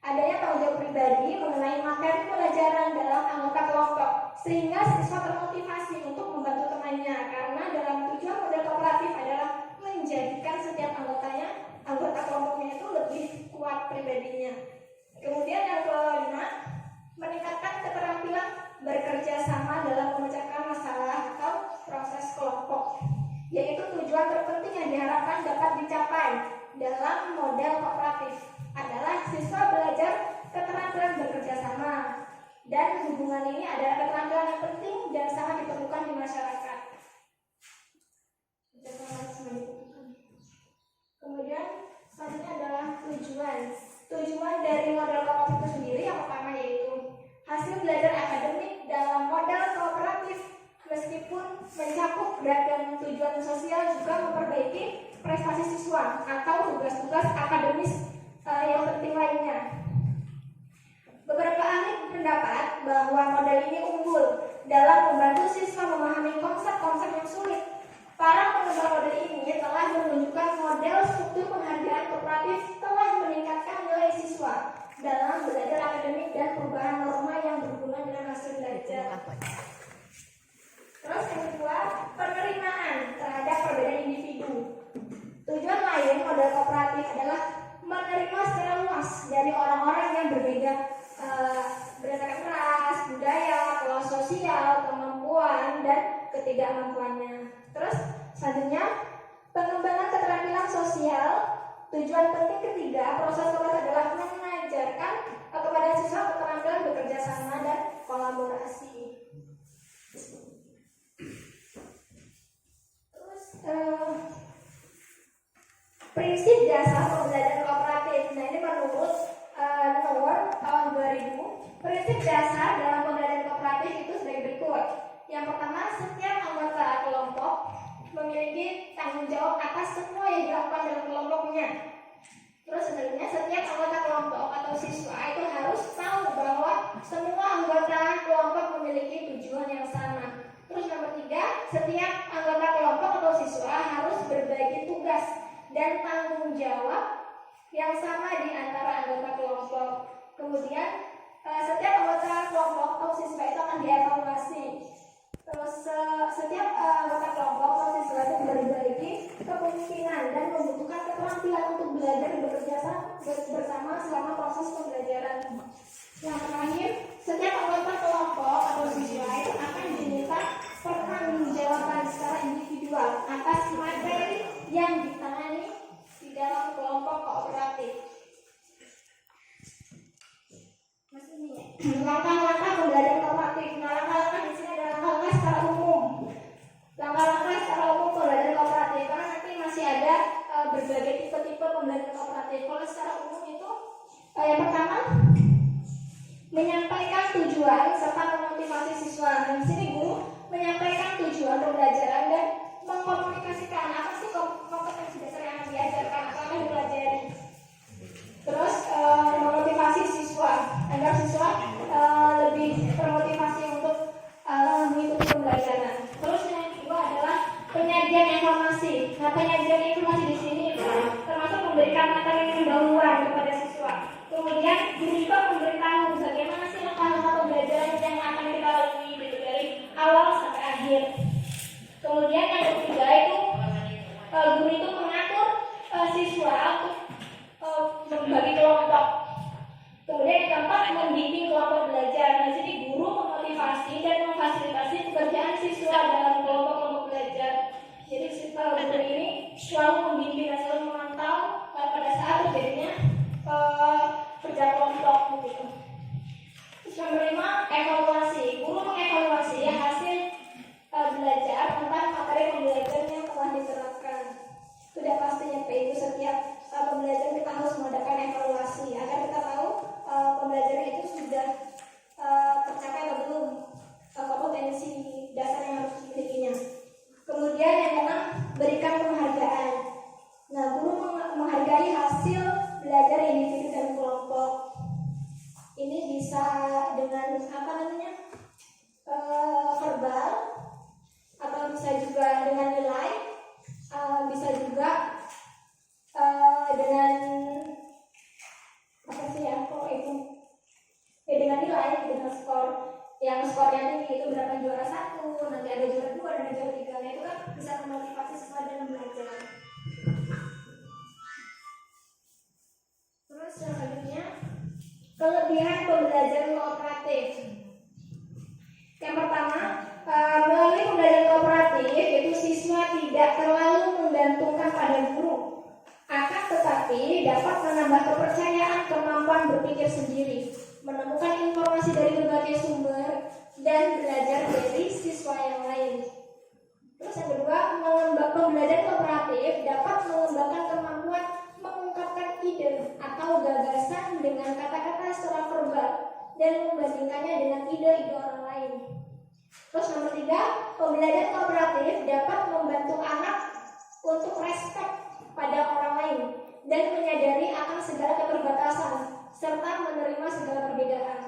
Speaker 4: Adanya tanggung jawab pribadi mengenai materi pelajaran dalam anggota kelompok sehingga siswa termotivasi untuk membantu temannya, karena dalam tujuan model kooperatif adalah menjadikan setiap anggota kelompoknya itu lebih kuat pribadinya. Kemudian yang kelima, meningkatkan keterampilan bekerja sama dalam memecahkan masalah atau proses kelompok, yaitu tujuan terpenting yang diharapkan dapat dicapai dalam model kooperatif adalah siswa belajar keterampilan bekerja sama, dan hubungan ini adalah keterampilan yang penting dan sangat diperlukan di masyarakat. Kemudian selanjutnya adalah tujuan dari model kooperatif itu sendiri. Yang pertama yaitu hasil belajar akademik dalam model kooperatif meskipun mencakup beragam tujuan sosial juga memperbaiki prestasi siswa atau tugas-tugas akademis yang penting lainnya. Beberapa ahli berpendapat bahwa model ini unggul dalam membantu siswa memahami konsep-konsep yang sulit. Para pengembang model ini telah menunjukkan model struktur penghargaan kooperatif telah meningkatkan nilai siswa dalam belajar akademik dan perubahan norma yang berhubungan dengan hasil belajar. Terus yang kedua, penerimaan terhadap perbedaan individu. Tujuan lain model kooperatif adalah menerima secara luas dari orang-orang yang berbeda berdasarkan ras, budaya, kelas sosial, kemampuan, dan ketidakmampuannya. Terus selanjutnya, pengembangan keterampilan sosial. Tujuan penting ketiga proses kooperatif adalah mengajarkan kepada siswa keterampilan bekerja sama dan kolaborasi. Terus prinsip dasar pembelajaran kooperatif. Nah, ini menurut nomor tahun 2000. Prinsip dasar dalam pembelajaran kooperatif itu sebagai berikut. Yang pertama, setiap anggota kelompok memiliki tanggung jawab atas semua yang dilakukan dalam kelompoknya. Terus sebenarnya setiap anggota kelompok atau siswa itu harus tahu bahwa semua anggota kelompok memiliki tujuan yang sama. Terus nomor 3, setiap anggota kelompok atau siswa harus berbagi tugas dan tanggung jawab yang sama di antara anggota kelompok. Kemudian setiap anggota kelompok atau siswa itu akan dievaluasi. Terus setiap anggota kelompok atau siswa itu berbagi kepemimpinan dan membutuhkan keterampilan untuk belajar bekerja bersama selama proses pembelajaran. Yang terakhir, setiap anggota kelompok atau siswa itu akan diminta pertanggungjawaban secara individual atas materi yang ditangani di dalam kelompok kooperatif. Langkah-langkah pembelajaran kooperatif. Nah, langkah-langkah di sini adalah langkah-langkah secara umum. Langkah-langkah secara umum pembelajaran kooperatif, karena nanti masih ada berbagai tipe-tipe pembelajaran kooperatif. Kalau secara umum itu yang pertama, menyampaikan tujuan serta memotivasi siswa. Nah, di sini guru menyampaikan tujuan pembelajaran dan mengkomunikasikan apa sih kompetensi dasar yang diajarkan atau yang dipelajari. Terus memotivasi siswa agar siswa lebih termotivasi untuk mengikuti pembelajaran. Terus yang kedua adalah penyajian informasi. Nah, penyajian informasi di sini termasuk memberikan materi pendahuluan kepada siswa. Kemudian guru juga memberitahu bagaimana sih langkah-langkah pembelajaran yang akan kita lalui gitu, dari awal sampai akhir. Kemudian yang ketiga itu guru itu mengatur siswa untuk membagi kelompok. Kemudian yang keempat, membimbing kelompok belajar. Nah, jadi guru memotivasi dan memfasilitasi pekerjaan siswa dalam kelompok-kelompok belajar. Jadi guru ini selalu membimbing dan selalu memantau pada saat terjadinya kerja kelompok begitu. Terus nomor 5, evaluasi. Guru mengevaluasi hasil belajar tentang materi pembelajaran yang telah diterapkan. Sudah pastinya Ibu, setiap pembelajaran kita harus mengadakan evaluasi agar kita tahu pembelajaran itu sudah tercapai atau belum, kompetensi dasar yang harus dimilikinya. Kemudian yang keenam, berikan penghargaan. Nah, guru menghargai hasil belajar individu dan kelompok. Ini bisa dengan verbal, atau bisa juga dengan nilai, bisa juga dengan dengan nilai, dengan skor. Yang skornya tinggi itu berapa juara 1, nanti ada juara 2 dan ada juara 3. Nah, itu kan bisa memotivasi siswa dalam belajar. Terus selanjutnya, kelebihan pembelajaran kooperatif. Yang pertama, melalui pembelajaran kooperatif, yaitu siswa tidak terlalu menggantungkan pada guru, akan tetapi dapat menambah kepercayaan, kemampuan berpikir sendiri, menemukan informasi dari berbagai sumber, dan belajar dari siswa yang lain. Terus yang kedua, pembelajaran kooperatif dapat mengembangkan kemampuan mengungkapkan ide atau gagasan dengan kata-kata secara verbal dan membandingkannya dengan ide-ide orang lain. Terus nomor 3, pembelajaran kooperatif dapat membantu anak untuk respect pada orang lain dan menyadari akan segala keterbatasan serta menerima segala perbedaan.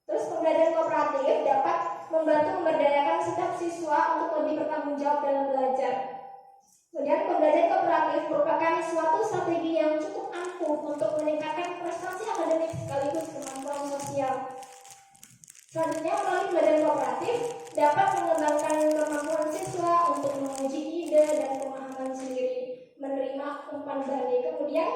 Speaker 4: Terus pembelajaran kooperatif dapat membantu memberdayakan setiap siswa untuk lebih bertanggung jawab dalam belajar. Kemudian pembelajaran kooperatif merupakan suatu strategi yang cukup ampuh untuk meningkatkan prestasi akademik sekaligus kemampuan sosial. Selanjutnya, melalui pembelajaran kooperatif dapat mengembangkan kemampuan siswa untuk menguji ide dan pemahaman sendiri, menerima umpan balik. Kemudian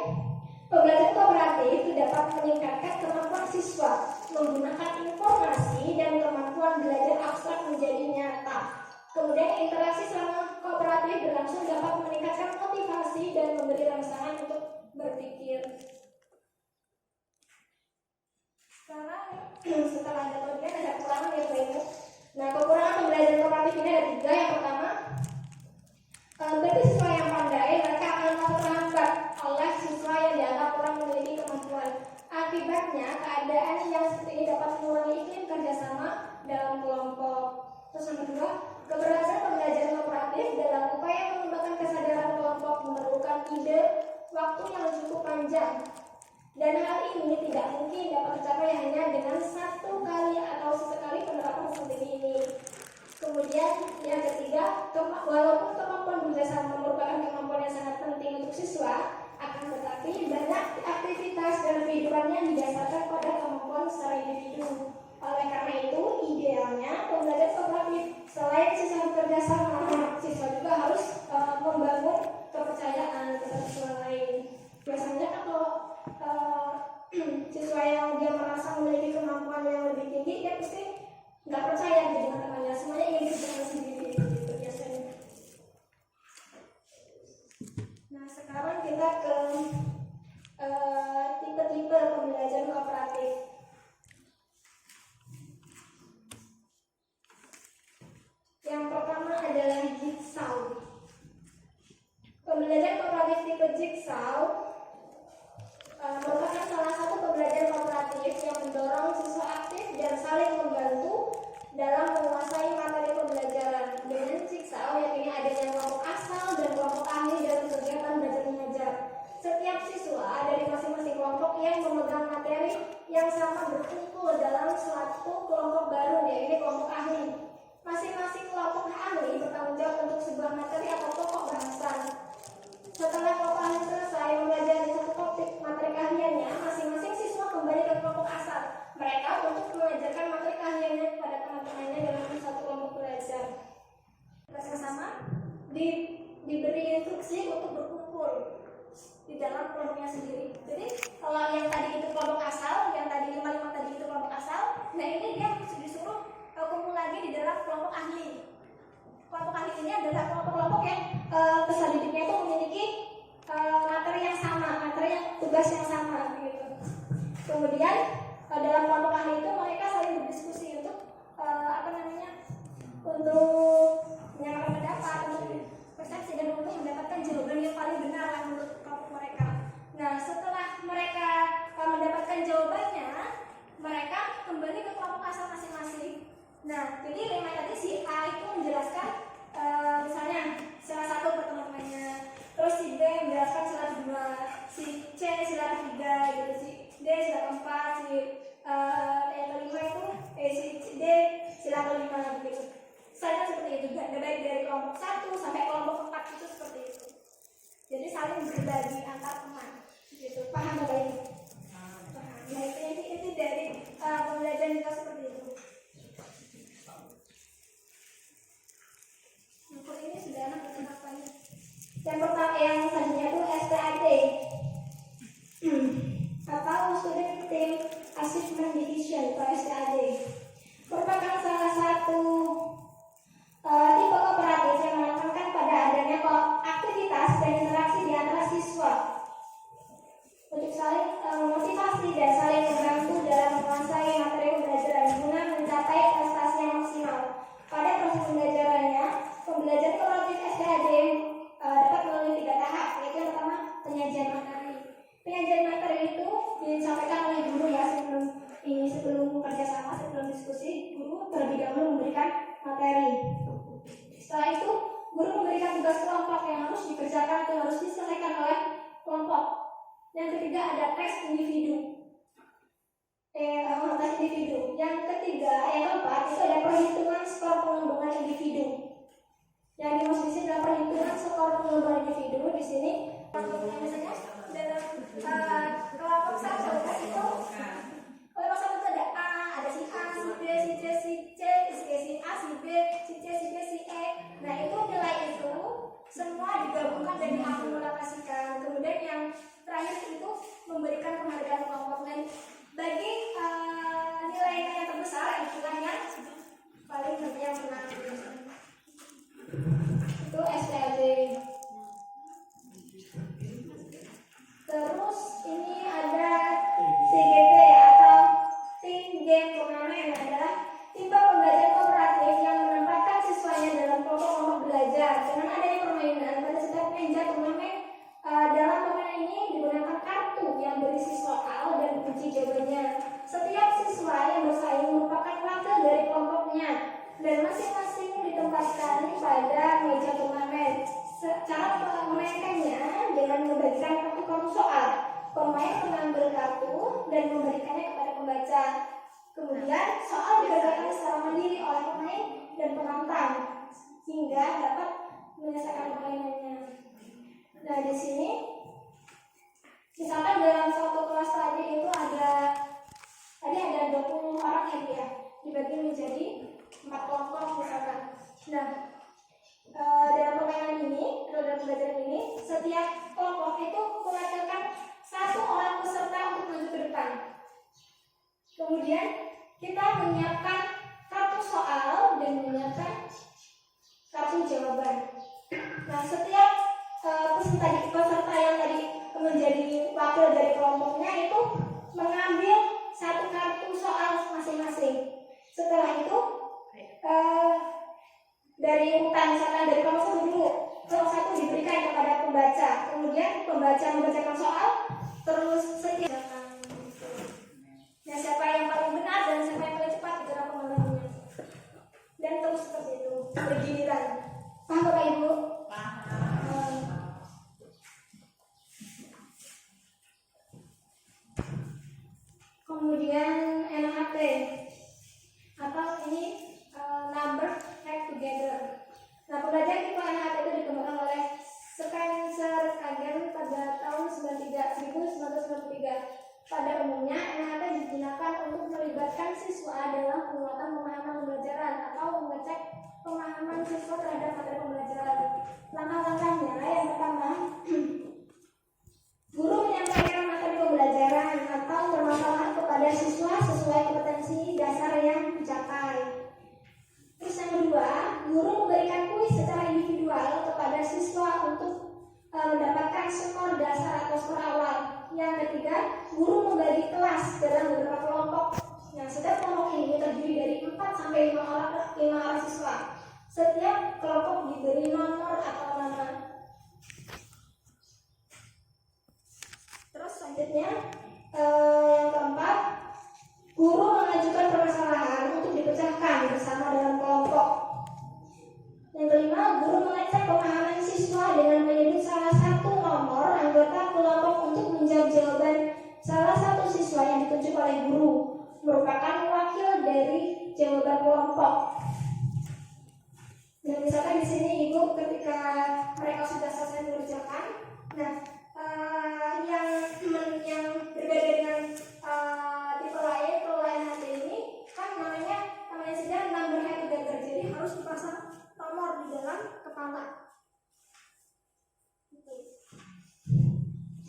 Speaker 4: pembelajaran kooperatif dapat meningkatkan kemampuan siswa menggunakan informasi dan kemampuan belajar abstrak menjadi nyata. Kemudian interaksi selama kooperatif berlangsung dapat meningkatkan motivasi dan memberi rangsangan untuk berpikir. Setelah ada kelebihan ada kekurangan ya Pak Ibu. Nah, kekurangan pembelajaran kooperatif ini ada 3. Yang pertama, bagi siswa yang pandai, mereka akan terhambat oleh siswa yang dianggap kurang memiliki kemampuan. Akibatnya, keadaan yang seperti ini dapat mengurangi iklim kerjasama dalam kelompok. Terus
Speaker 5: ide waktu yang cukup panjang. Dan hal ini tidak mungkin dapat tercapai hanya dengan satu kali atau sesekali penerapan strategi ini. Kemudian yang ketiga, walaupun kemampuan bekerjasama merupakan kemampuan yang sangat penting untuk siswa, akan tetapi banyak aktivitas dalam kehidupannya didasarkan pada kemampuan secara individu. Oleh karena itu, idealnya pembelajaran kooperatif selain siswa bekerja sama, siswa juga harus membangun kepercayaan kepada siswa lain. Biasanya kalau siswa yang dia merasa memiliki kemampuan yang lebih tinggi, dia pasti nggak percaya dengan temannya, semuanya ingin dikerjakan sendiri gitu biasanya. Nah, sekarang kita ke tipe-tipe pembelajaran kooperatif. Yang pertama adalah jigsaw. Pembelajaran kooperatif tipe jigsaw merupakan salah satu pembelajaran kooperatif yang mendorong siswa aktif dan saling membantu dalam menguasai materi pembelajaran. Dengan jigsaw yakni adanya kelompok asal dan kelompok ahli dalam kegiatan belajar mengajar. Setiap siswa dari masing-masing kelompok yang memegang materi yang sama berkumpul dalam suatu kelompok baru, yaitu kelompok ahli. Masing-masing kelompok ahli bertanggung jawab untuk sebuah materi atau pokok bahasan. Setelah kelompok ahli selesai mempelajari satu topik materi keahliannya, masing-masing siswa kembali ke kelompok asal mereka untuk mengajarkan materi keahliannya kepada teman-temannya dalam satu kelompok belajar. Bersama-sama diberi instruksi untuk berkumpul di dalam kelompoknya sendiri. Jadi kalau yang tadi itu kelompok asal, yang tadi 5 tadi itu kelompok asal, nah ini dia disuruh kumpul lagi di dalam kelompok ahli. Kelompok ahli ini adalah kelompok-kelompok yang peserta didiknya itu memiliki materi yang sama, materi yang tugas yang sama gitu. Kemudian dalam kelompok ahli itu mereka saling berdiskusi untuk untuk menyamakan pendapat, untuk persepsi dan untuk mendapatkan jawaban yang paling benar lah menurut kelompok mereka. Nah, setelah mereka mendapatkan jawabannya, mereka kembali ke kelompok asal masing-masing. Nah, jadi lema tadi si A itu menjelaskan misalnya sila 1 buat teman-temannya, terus si B menjelaskan sila 2, si C sila 3 gitu, si D sila 4, si yang kelima itu si D sila 5 begitu. Saya seperti itu, baik dari kelompok 1 sampai kelompok 4 itu seperti itu. Jadi saling berbagi antar teman gitu. Paham Bapak Ibu? Paham. Nah, itu dari pembelajaran kita seperti itu. Ini sudah enak penerapannya. Yang pertama yang selanjutnya itu STAT atau Student Team Achievement Division atau STAT, merupakan salah satu tipe kooperatif yang menekankan pada adanya aktivitas dan interaksi di antara siswa untuk saling motivasi dan saling membantu dalam menguasai materi pembelajaran guna mencapai prestasi yang maksimal. Pada proses pembelajarannya, pembelajaran kooperatif STAD dapat melalui 3 tahap, yaitu yang pertama penyajian materi. Penyajian materi itu disampaikan oleh guru ya sebelum kerjasama, sebelum diskusi, guru terlebih dahulu memberikan materi. Setelah itu, guru memberikan tugas kelompok yang harus dikerjakan atau harus diselesaikan oleh kelompok. Yang ketiga ada tes individu. Tes individu. Yang keempat itu ada perhitungan skor pengembangan individu. Yang dimaksud di sini adalah perhitungan skor pengembangan individu. Di sini misalnya dalam kelompok 1 itu kelompok 1 itu ada A, ada si A, si B, si C, si C, si A, si B, si C, si D, si E. Nah, itu nilai itu semua digabungkan dan diakumulasikan. Kemudian yang terakhir itu memberikan penghargaan kelompok. Dan bagi nilai yang terbesar itulah yang paling yang menang. Itu SPLJ. Terus ini ada TGT atau Team Game Turnamen, adalah tipe pembelajaran kooperatif yang menempatkan siswanya dalam kelompok-kelompok belajar. Dengan adanya permainan, pada setiap meja turnamen dalam permainan ini digunakan kartu yang berisi soal dan kunci jawabannya. Setiap siswa yang bersaing merupakan wakil dari kelompoknya dan masing-masing ditempatkan pada meja turnamen. Cara memainkannya dengan pemain mengambil kartu dan memberikannya kepada pembaca. Kemudian soal dikerjakan secara mandiri oleh pemain dan penonton hingga dapat menyelesaikan permainannya. Nah, di sini misalkan dalam suatu kelas tadi itu ada 20 orang ya, dibagi menjadi 4 kelompok misalkan. Nah, dalam permainan ini atau dalam pembelajaran ini, setiap kelompok itu menghasilkan 1 orang peserta untuk maju ke depan. Kemudian kita menyiapkan kartu soal dan menyiapkan kartu jawaban. Nah, setiap peserta yang tadi menjadi wakil dari kelompoknya itu mengambil 1 kartu soal masing-masing. Setelah itu dari urutan misalkan dari kelompok 1 dulu, kelompok 1 diberikan kepada pembaca, kemudian pembaca membacakan soal, terus setiap nah, siapa yang paling benar dan siapa yang paling cepat itu adalah pemenangnya. Dan terus seperti itu bergiliran. Paham Bapak Ibu? Paham. Kemudian NHT atau ini number act together. Nah, pembelajaran tipe NHT itu dikembangkan oleh Spencer Kagan pada tahun 1993. Pada umumnya, NHT digunakan untuk melibatkan siswa dalam penguatan pemahaman pembelajaran atau mengecek pemahaman siswa terhadap materi pembelajaran. Langkah-langkahnya yang pertama, guru menyampaikan materi pembelajaran atau permasalahan kepada siswa sesuai kompetensi dasar yang dicapai. Terus yang kedua, guru memberikan kuis secara individual kepada siswa untuk mendapatkan skor dasar atau skor awal. Yang ketiga, guru membagi kelas dalam beberapa kelompok. Nah, setiap kelompok ini terdiri dari 4 sampai 5 orang siswa. Setiap kelompok diberi nomor atau nama. Terus selanjutnya, yang keempat, guru mengajukan permasalahan untuk dipecahkan bersama dalam kelompok. Yang kelima, guru mengecek pemahaman siswa dengan menyebut salah satu nomor anggota kelompok untuk menjawab jawaban salah satu siswa yang ditunjuk oleh guru, merupakan wakil dari jawaban kelompok. Dan misalkan di sini ibu ketika mereka sudah selesai mengerjakan, nah yang berbeda dengan tipe lain, kalau NHT ini kan namanya saja number head together, jadi harus dipasang nomor di dalam kepala.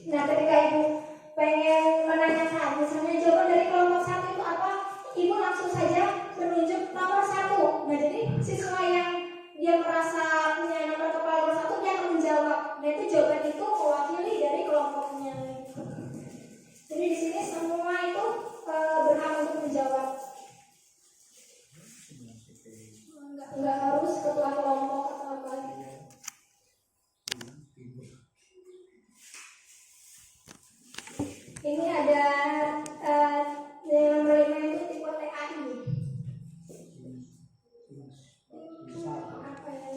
Speaker 5: Nah, ketika ibu pengen menanyakan misalnya jawaban dari kelompok 1 itu apa, ibu langsung saja menunjuk nomor 1. Nah, jadi siswa yang dia merasa punya nomor kepala nomor 1, dia akan menjawab. Nah, itu jawaban itu mewakili dari kelompoknya. Jadi di sini semua itu berhak untuk menjawab. Enggak harus ketua kelompok atau apa. Ini ada yang nomor 5 itu tipe TAI. Apa ya?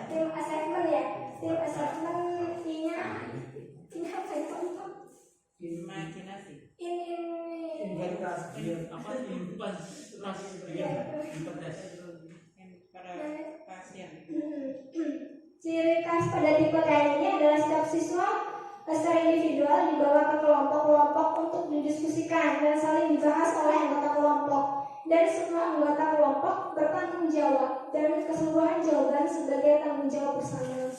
Speaker 5: Tim assessment ya. Tim assessment ini apa ya?
Speaker 6: Imajinasi.
Speaker 5: Ini
Speaker 6: Apa pada pasien.
Speaker 5: Ciri khas pada tipe TAI ini adalah setiap siswa secara individual dibawa ke kelompok-kelompok untuk didiskusikan dan saling dibahas oleh anggota kelompok, dan semua anggota kelompok bertanggung jawab dan keseluruhan jawaban sebagai tanggung jawab bersama.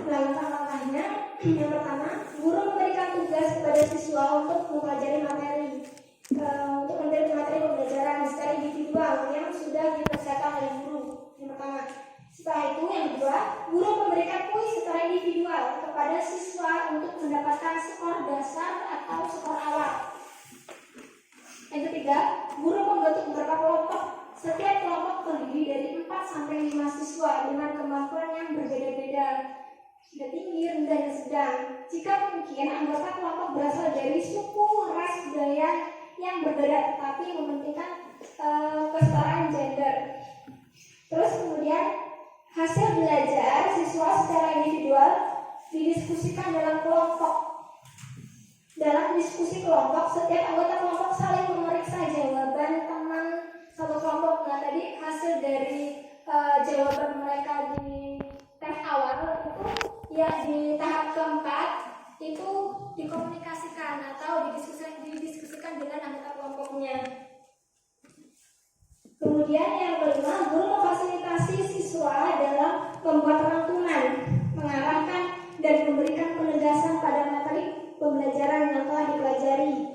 Speaker 5: Nah, langkah-langkahnya yang pertama, guru memberikan tugas kepada siswa untuk mempelajari materi pembelajaran secara individual yang sudah dipersiapkan oleh guru. Yang pertama. Setelah itu, yang kedua, guru memberikan kuis secara individual kepada siswa untuk mendapatkan skor dasar atau skor awal. Yang ketiga, guru membentuk beberapa kelompok. Setiap kelompok terdiri dari 4 sampai 5 siswa dengan kemampuan yang berbeda-beda, sudah tinggi, rendah, dan sedang. Jika mungkin, anggota kelompok berasal dari suku, ras, budaya yang berbeda, tetapi mementingkan kesetaraan gender. Terus kemudian, hasil belajar siswa secara individual didiskusikan dalam kelompok. Dalam diskusi kelompok, setiap anggota kelompok saling memeriksa jawaban teman satu kelompok. Nah, tadi hasil dari jawaban mereka di tes awal itu ya di tahap keempat itu dikomunikasikan atau didiskusikan dengan anggota kelompoknya. Kemudian yang kelima, guru memfasilitasi siswa dalam membuat rangkuman, mengarahkan dan memberikan penegasan pada materi pembelajaran yang telah dipelajari.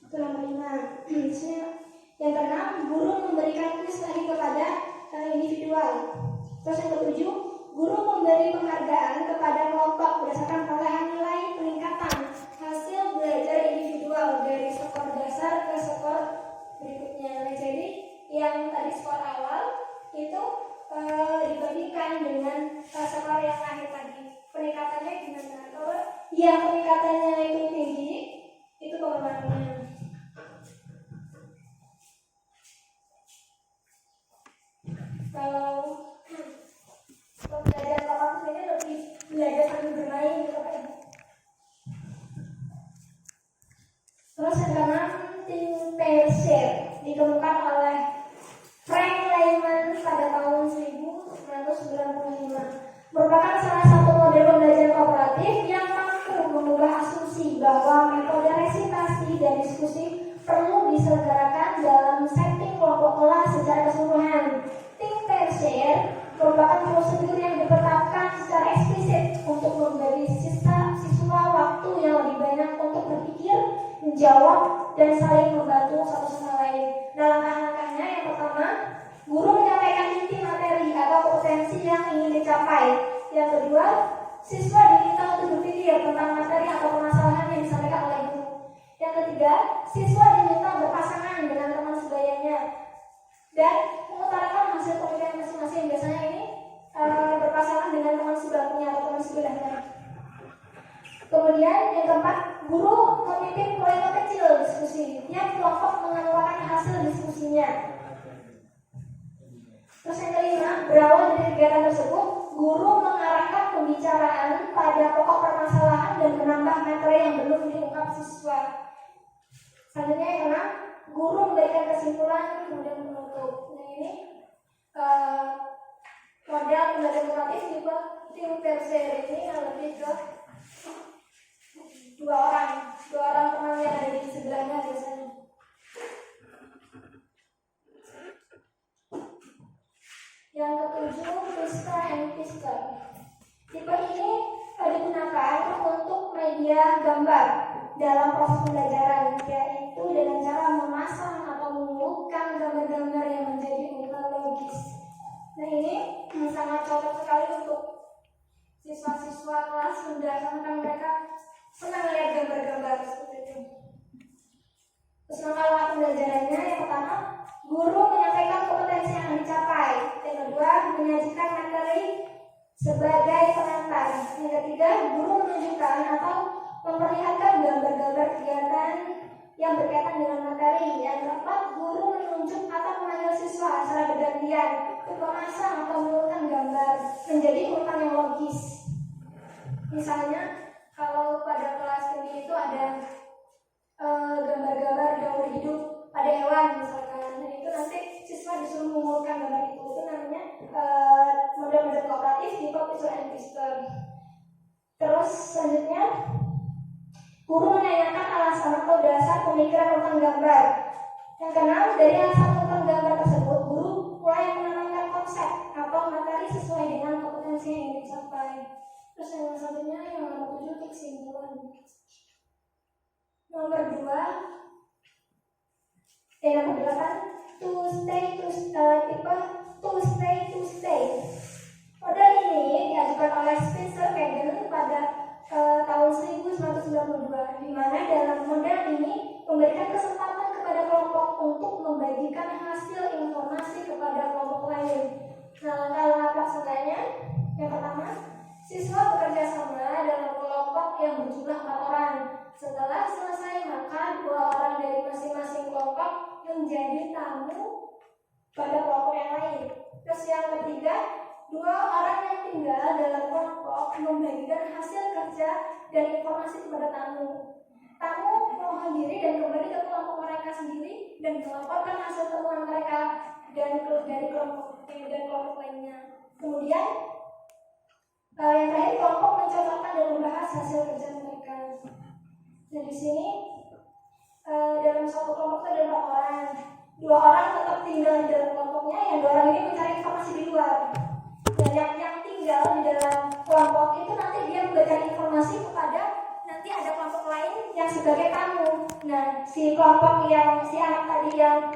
Speaker 5: Itu nomor 5. Yang keenam, guru memberikan kuis lagi kepada individual. Terus yang ketujuh, guru memberi penghargaan kepada kelompok berdasarkan perolehan nilai peningkatan hasil belajar individual dari skor dasar ke skor berikutnya. Nah, jadi yang tadi skor awal itu dibandingkan dengan skor yang akhir tadi. Peningkatannya gimana? Kalau yang peningkatannya itu tinggi, itu pengembangannya. Kalau pembelajaran kelompok ini lebih belajar sambil bermain gitu kan. Terus yang keenam, tim pair share ditemukan oleh Frank Lyman pada tahun 1995. Merupakan salah satu model pembelajaran kooperatif yang mampu mengubah asumsi bahwa metode resitasi dan diskusi perlu diselenggarakan dalam setting kelompok kelas secara keseluruhan. Think, pair, share merupakan prosedur yang ditetapkan secara eksplisit untuk memberi siswa waktu yang lebih banyak untuk berpikir, menjawab, dan saling membantu satu sama lain. Nah, langkah-langkahnya yang pertama, guru menyampaikan inti materi atau potensi yang ingin dicapai. Yang kedua, siswa diminta untuk berpikir tentang materi atau permasalahan yang disampaikan oleh guru. Yang ketiga, siswa diminta berpasangan dengan teman sebayanya dan mengutarakan hasil penelitian masing-masing. Biasanya ini berpasangan dengan teman sebangkunya atau teman sebelahnya. Kemudian yang keempat, guru memimpin kelompok kecil diskusi. Tiap kelompok mengemukakan hasil diskusinya. Terus yang kelima, berawal dari kegiatan tersebut, guru mengarahkan pembicaraan pada pokok permasalahan dan menambah materi yang belum diungkap siswa. Selanjutnya yang keenam, guru memberikan kesimpulan kemudian menutup. Nah, ini model pembelajaran kooperatif tipe tim pair ini yang lebih ke dua orang teman yang ada di sebelahnya biasanya. Yang ketujuh, Twister and Twister. Tipe ini digunakan untuk media gambar dalam proses pembelajaran, yaitu dengan cara memasang atau mengumpulkan gambar-gambar yang menjadi ungkapan logis. Nah, ini sangat cocok sekali untuk siswa-siswa kelas rendah karena mereka senang lihat gambar-gambar seperti itu. Terus langkah pembelajarannya, yang pertama, guru menyampaikan kompetensi yang dicapai. Yang kedua, menyajikan materi sebagai pengantar. Yang ketiga, guru menunjukkan atau memperlihatkan gambar-gambar kegiatan yang berkaitan dengan materi. Yang keempat, guru menunjuk atau memanggil siswa secara bergantian untuk memasang atau menurunkan gambar menjadi urutan yang logis. Misalnya, kalau pada kelas tinggi itu ada gambar-gambar daur hidup pada hewan misalkan. Nah, itu nanti siswa disuruh mengumpulkan gambar itu. Itu namanya model-model kooperatif tipe Twister and Twister. Terus selanjutnya, guru menanyakan alasan atau dasar pemikiran tentang gambar. Yang keenam, dari alasan tentang gambar tersebut, guru mulai menanamkan konsep atau materi sesuai dengan kompetensi yang ingin dicapai. Terus yang selanjutnya, yang nomor 7, kesimpulan. Nomor 2, nomor 8, to stay. Model ini diajukan oleh Spencer Kagan pada tahun 1992, di mana dalam model ini memberikan kesempatan kepada kelompok untuk membagikan hasil informasi kepada kelompok lain. Nah, langkah-langkah pelaksananya, yang pertama, siswa bekerja sama dalam kelompok yang berjumlah 4 orang. Setelah selesai, maka 2 orang dari masing-masing kelompok menjadi tamu pada kelompok yang lain. Terus yang ketiga, 2 Dua orang yang tinggal dalam kelompok membagikan hasil kerja dan informasi kepada tamu. Tamu mohon diri dan kembali ke kelompok mereka sendiri dan melaporkan hasil temuan mereka dan dari kelompok lainnya. Kemudian yang terakhir, kelompok mencocokkan dan membahas hasil kerja mereka. Nah, di sini dalam suatu kelompok itu ada 4 orang. 2 orang tetap tinggal di dalam kelompoknya, yang 2 orang ini mencari informasi di luar. Dan yang tinggal di dalam kelompok itu nanti dia memberikan informasi kepada nanti ada kelompok lain yang sebagai tamu. Nah, si kelompok yang si anak tadi yang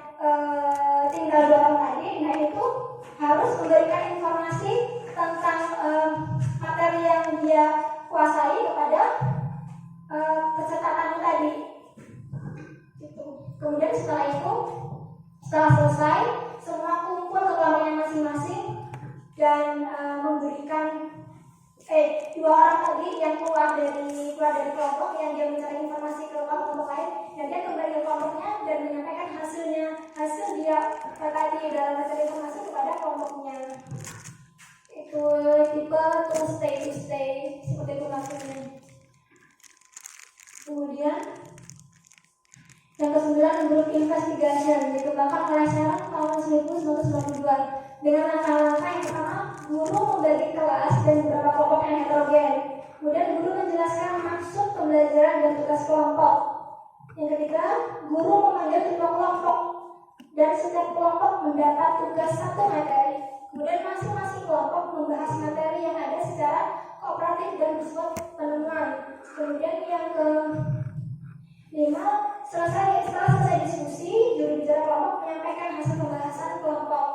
Speaker 5: tinggal 2 orang tadi, nah itu harus memberikan informasi tentang materi yang dia kuasai kepada peserta tamu tadi. Gitu. Kemudian setelah selesai, semua kumpul ke kelompoknya masing-masing dan memberikan 2 orang tadi yang keluar dari kelompok yang dia mencari informasi ke kelompok lain, dan dia kembali ke kelompoknya dan menyampaikan hasil dia tadi dalam mencari informasi kepada kelompoknya. Itu tipe to stay seperti itu maksudnya. Kemudian yang ke-9, grup investigation dikembangkan oleh Sharon tahun 1992 dengan langkah-langkah yang pertama, guru membagi kelas dan beberapa kelompok yang heterogen. Kemudian guru menjelaskan maksud pembelajaran dan tugas kelompok. Yang ketiga, guru memanggil ketua kelompok dan setiap kelompok mendapat tugas 1 materi. Kemudian masing-masing kelompok membahas materi yang ada secara kooperatif dan bersifat penemuan. Kemudian yang ke-5, setelah selesai diskusi, juru bicara kelompok menyampaikan hasil pembahasan kelompok.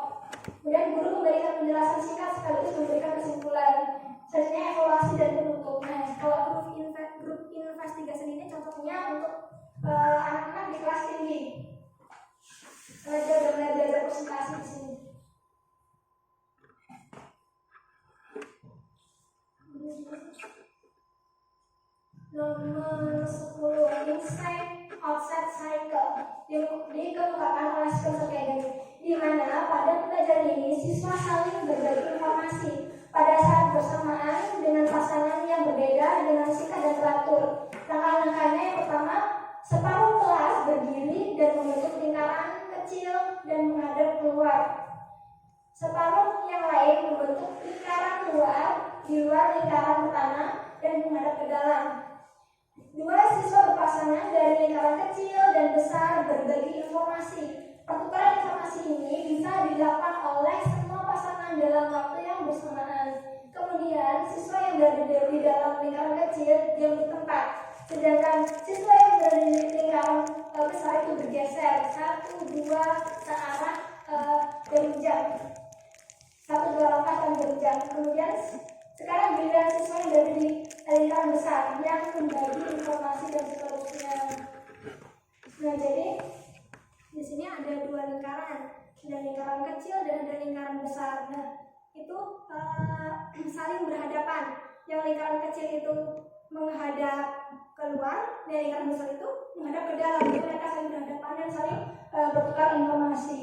Speaker 5: Kemudian guru memberikan penjelasan singkat sekaligus memberikan kesimpulan. Selanjutnya evaluasi dan penutup. Nah, kalau grup investigasi ini contohnya untuk anak-anak di kelas tinggi. Dia udah mulai belajar presentasi di sini. Nomor 10, inside outside cycle dikemukakan oleh Spencer Kagan, di mana pada pembelajaran ini siswa saling berbagi informasi pada saat bersamaan dengan pasangan yang berbeda dengan singkat dan teratur. Langkah-langkahnya yang pertama, separuh kelas berdiri dan membentuk lingkaran kecil dan menghadap keluar. Separuh yang lain membentuk lingkaran luar di luar lingkaran pertama dan menghadap ke dalam. 2 siswa berpasangan dari lingkaran kecil dan besar berbagi informasi. Pertukaran informasi ini bisa dilakukan oleh semua pasangan dalam waktu yang bersamaan. Kemudian siswa yang berada di dalam lingkaran kecil diam di tempat, sedangkan siswa yang berada di lingkaran besar itu bergeser 1, 2 searah berjam. 1, 2 langkah dan berjam. Kemudian sekarang giliran siswa yang berada di lingkaran besar yang membagi informasi dan seterusnya. Nah, jadi di sini ada 2 lingkaran, ada lingkaran kecil dan ada lingkaran besar. Nah, itu saling berhadapan. Yang lingkaran kecil itu menghadap keluar, dan lingkaran besar itu menghadap ke dalam. Jadi mereka saling berhadapan dan saling bertukar informasi.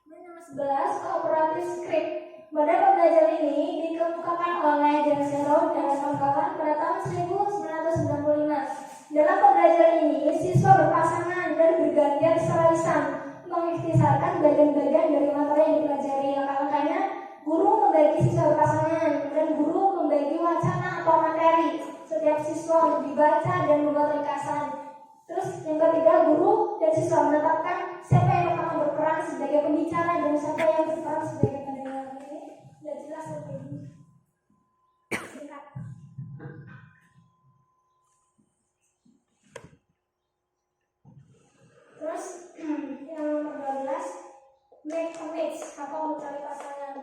Speaker 5: Nomor 11, cooperative script. Model pembelajaran ini dikemukakan oleh Jansero dan kawan-kawan pada tahun 1995. Dalam pembelajaran ini, siswa berpasangan dan bergantian secara lisan mengikhtisarkan bagian-bagian dari materi yang dipelajari. Langkah-langkahnya, guru membagi siswa berpasangan dan guru membagi wacana atau materi setiap siswa untuk dibaca dan membuat ringkasan. Terus yang ketiga, guru dan siswa menetapkan siapa yang pertama berperan sebagai pembicara dan siapa yang berperan sebagai pendengar. Ini sudah jelas lebih singkat. Terus yang nomor 12, make a match atau mencari pasangan.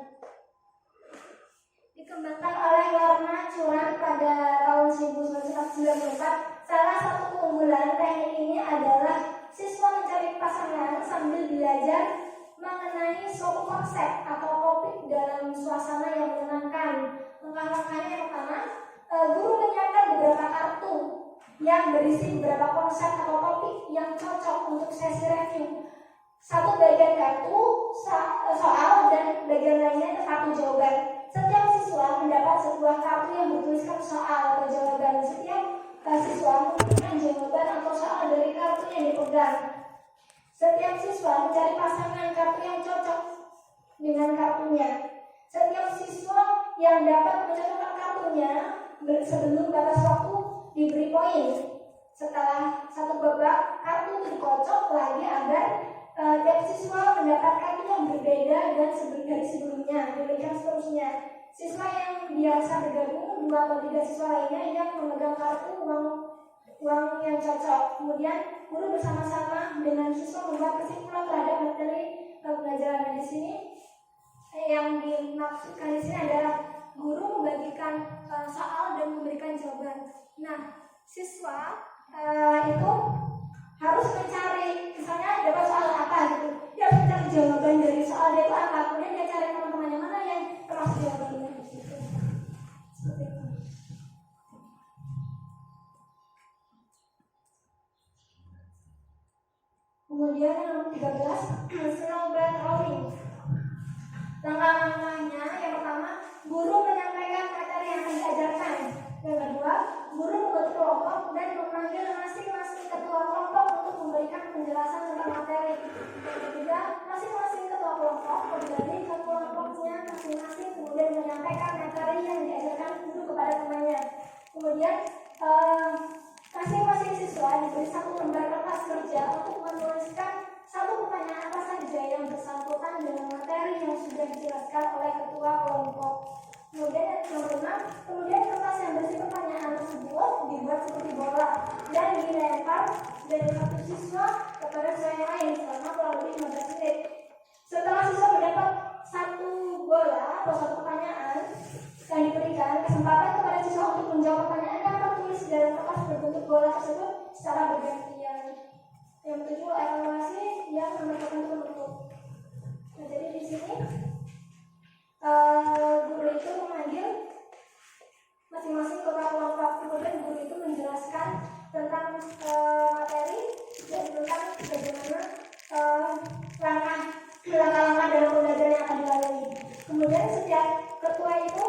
Speaker 5: Dikembangkan oleh Lorna Chuan pada tahun 1994. Salah satu keunggulan teknik ini adalah siswa mencari pasangan sambil belajar mengenai suatu konsep atau topik dalam suasana yang menyenangkan. Langkah-langkahnya yang pertama, guru menyiapkan beberapa kartu yang berisi beberapa konsep atau topik yang cocok untuk sesi review. Satu bagian kartu soal dan bagian lainnya itu kartu jawaban. Setiap siswa mendapat sebuah kartu yang bertuliskan soal atau jawaban. Setiap siswa memberikan jawaban atau soal dari kartu yang dipegang. Setiap siswa mencari pasangan kartu yang cocok dengan kartunya. Setiap siswa yang dapat mencocokkan kartunya sebelum batas waktu diberi poin. Setelah satu babak, kartu itu dikocok lagi agar tiap siswa mendapat kartu yang berbeda dan dari sebelumnya. Demikian seterusnya. Siswa yang biasa bergabung, 2 atau 3 siswa lainnya yang memegang kartu uang yang cocok. Kemudian guru bersama-sama dengan siswa membuat kesimpulan terhadap materi pembelajaran. Di sini yang dimaksudkan di sini adalah guru membagikan soal dan memberikan jawaban. Nah, siswa itu harus mencari, misalnya dapat soal apa gitu, dia harus mencari jawaban dari soal dia itu apa, kemudian dia cari teman-temannya mana yang termasuk jawabannya gitu. Seperti itu. Kemudian yang 13, snowball rolling. Langkah-langkahnya, yang pertama, guru menyampaikan materi yang akan diajarkan. Yang kedua, guru membentuk kelompok dan memanggil masing-masing ketua kelompok untuk memberikan penjelasan tentang materi. Yang ketiga, masing-masing ketua kelompok kembali ke kelompoknya masing-masing kemudian menyampaikan materi yang diajarkan guru kepada temannya. Kemudian masing-masing siswa diberi 1 lembar kertas kerja untuk menuliskan 1 pertanyaan apa saja yang bersangkutan dengan materi yang sudah dijelaskan oleh ketua kelompok. Kemudian yang nomor 6, kemudian kertas yang berisi pertanyaan tersebut dibuat seperti bola dan dilempar dari satu siswa kepada siswa yang lain selama kurang lebih 15 menit. Setelah siswa mendapat 1 bola atau 1 pertanyaan yang diberikan, kesempatan kepada siswa untuk menjawab pertanyaan yang tertulis dalam kertas berbentuk bola tersebut secara bergantian. Yang kedua, evaluasi yang menentukan bentuk. Nah, jadi di sini guru itu memanggil masing-masing ketua kelompok, kemudian guru itu menjelaskan tentang materi dan tentang bagaimana langkah-langkah dalam pembelajaran yang akan dilalui. Kemudian setiap ketua itu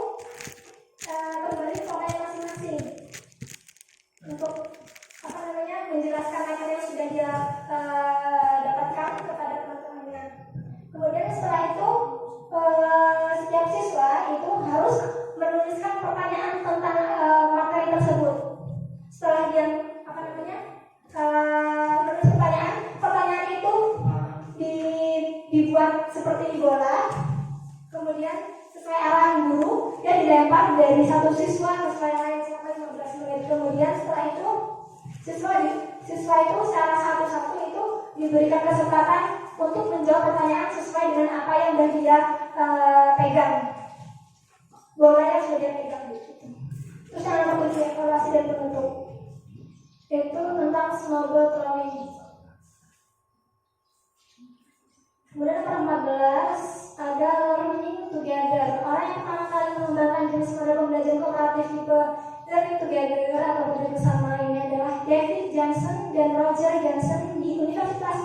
Speaker 5: kembali ke kelompoknya masing-masing untuk menjelaskan materi yang sudah dia dapatkan kepada teman-temannya. Kemudian setelah itu setiap siswa itu harus menuliskan pertanyaan tentang materi tersebut. Setelah dia menulis pertanyaan itu dibuat seperti di bola. Kemudian sesuai arahan guru dia dilempar dari satu siswa ke siswa yang lain selama 15 menit. Kemudian setelah itu siswa itu secara satu-satu itu diberikan kesempatan untuk menjawab pertanyaan sesuai dengan apa yang sudah dia pegang, bola yang sudah dia pegang gitu. Terus yang nomor 7, evaluasi dan penutup, itu tentang snowball throwing. Kemudian nomor 14 ada learning together. Orang yang pertama kali mengembangkan jenis model pembelajaran kooperatif tipe learning together atau belajar bersama ini adalah David Johnson dan Roger Johnson di Universitas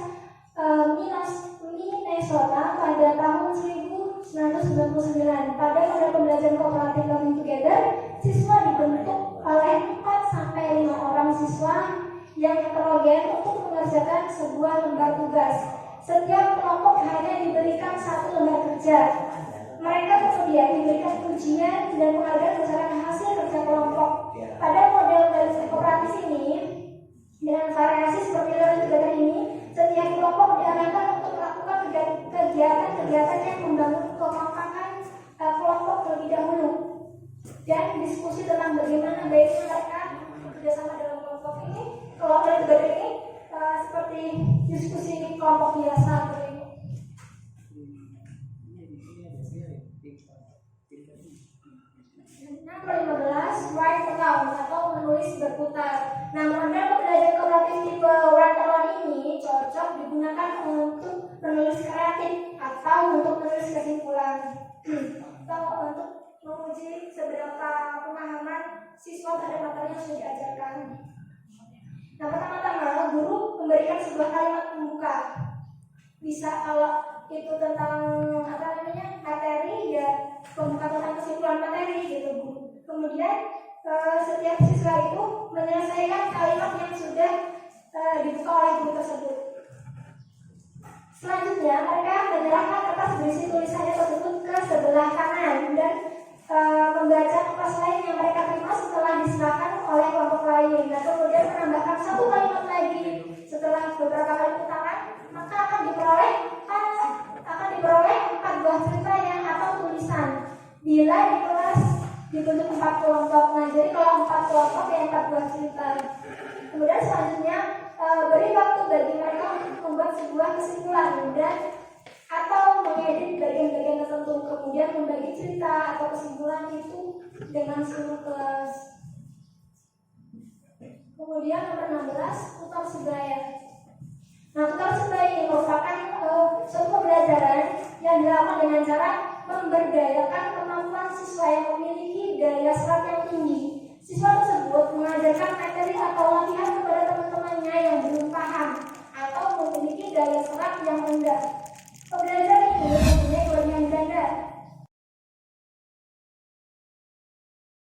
Speaker 5: Minnesota pada tahun 1999. Pada model pembelajaran kooperatif learning together, siswa dibentuk oleh 4-5 orang siswa yang heterogen untuk mengerjakan sebuah lembar tugas. Setiap kelompok hanya diberikan 1 lembar kerja. Mereka kemudian diberikan ujian dan penghargaan berdasarkan hasil kerja kelompok. Pada model belajar kooperatif ini, dengan variasi seperti learning together ini, setiap kelompok diarahkan untuk melakukan kegiatan-kegiatan yang membangun kekompakan kelompok terlebih dahulu dan diskusi tentang bagaimana baiknya mereka bekerjasama dalam kelompok ini. Kalau learning together ini seperti diskusi kelompok biasa seperti ini. Nomor 15, write aloud atau menulis berputar. Nah, model pembelajaran kooperatif tipe write aloud ini cocok digunakan untuk menulis kreatif atau untuk menulis kesimpulan atau untuk menguji seberapa pemahaman siswa terhadap materi yang sudah diajarkan. Nah, pertama-tama guru memberikan sebuah kalimat pembuka. Bisa kalau itu tentang materi ya pembuka tentang kesimpulan materi gitu Bu. Kemudian setiap siswa itu menyelesaikan kalimat yang sudah dibuka oleh guru tersebut. Selanjutnya mereka menyerahkan kertas berisi tulisannya tersebut ke sebelah kanan dan membaca kertas lain yang mereka terima setelah diserahkan oleh kelompok lain. Nah, kemudian menambahkan satu kalimat lagi setelah beberapa kali putaran, maka akan diperoleh 4 buah cerita yang atau tulisan. Bila di kelas dibentuk 4 kelompok. Nah, jadi kalau 4 kelompok ya 4 buah cerita. Kemudian selanjutnya beri waktu bagi mereka untuk membuat sebuah kesimpulan dan atau mengedit bagian-bagian tertentu, kemudian membagi cerita atau kesimpulan itu dengan seluruh kelas. Kemudian nomor 16, tutor sebaya. Nah, tutor sebaya ini merupakan suatu pembelajaran yang dilakukan dengan cara memberdayakan kemampuan siswa yang memiliki daya serap yang tinggi. Siswa tersebut mengajarkan materi atau latihan kepada teman-temannya yang belum paham atau memiliki daya serap yang rendah. Pembelajaran ini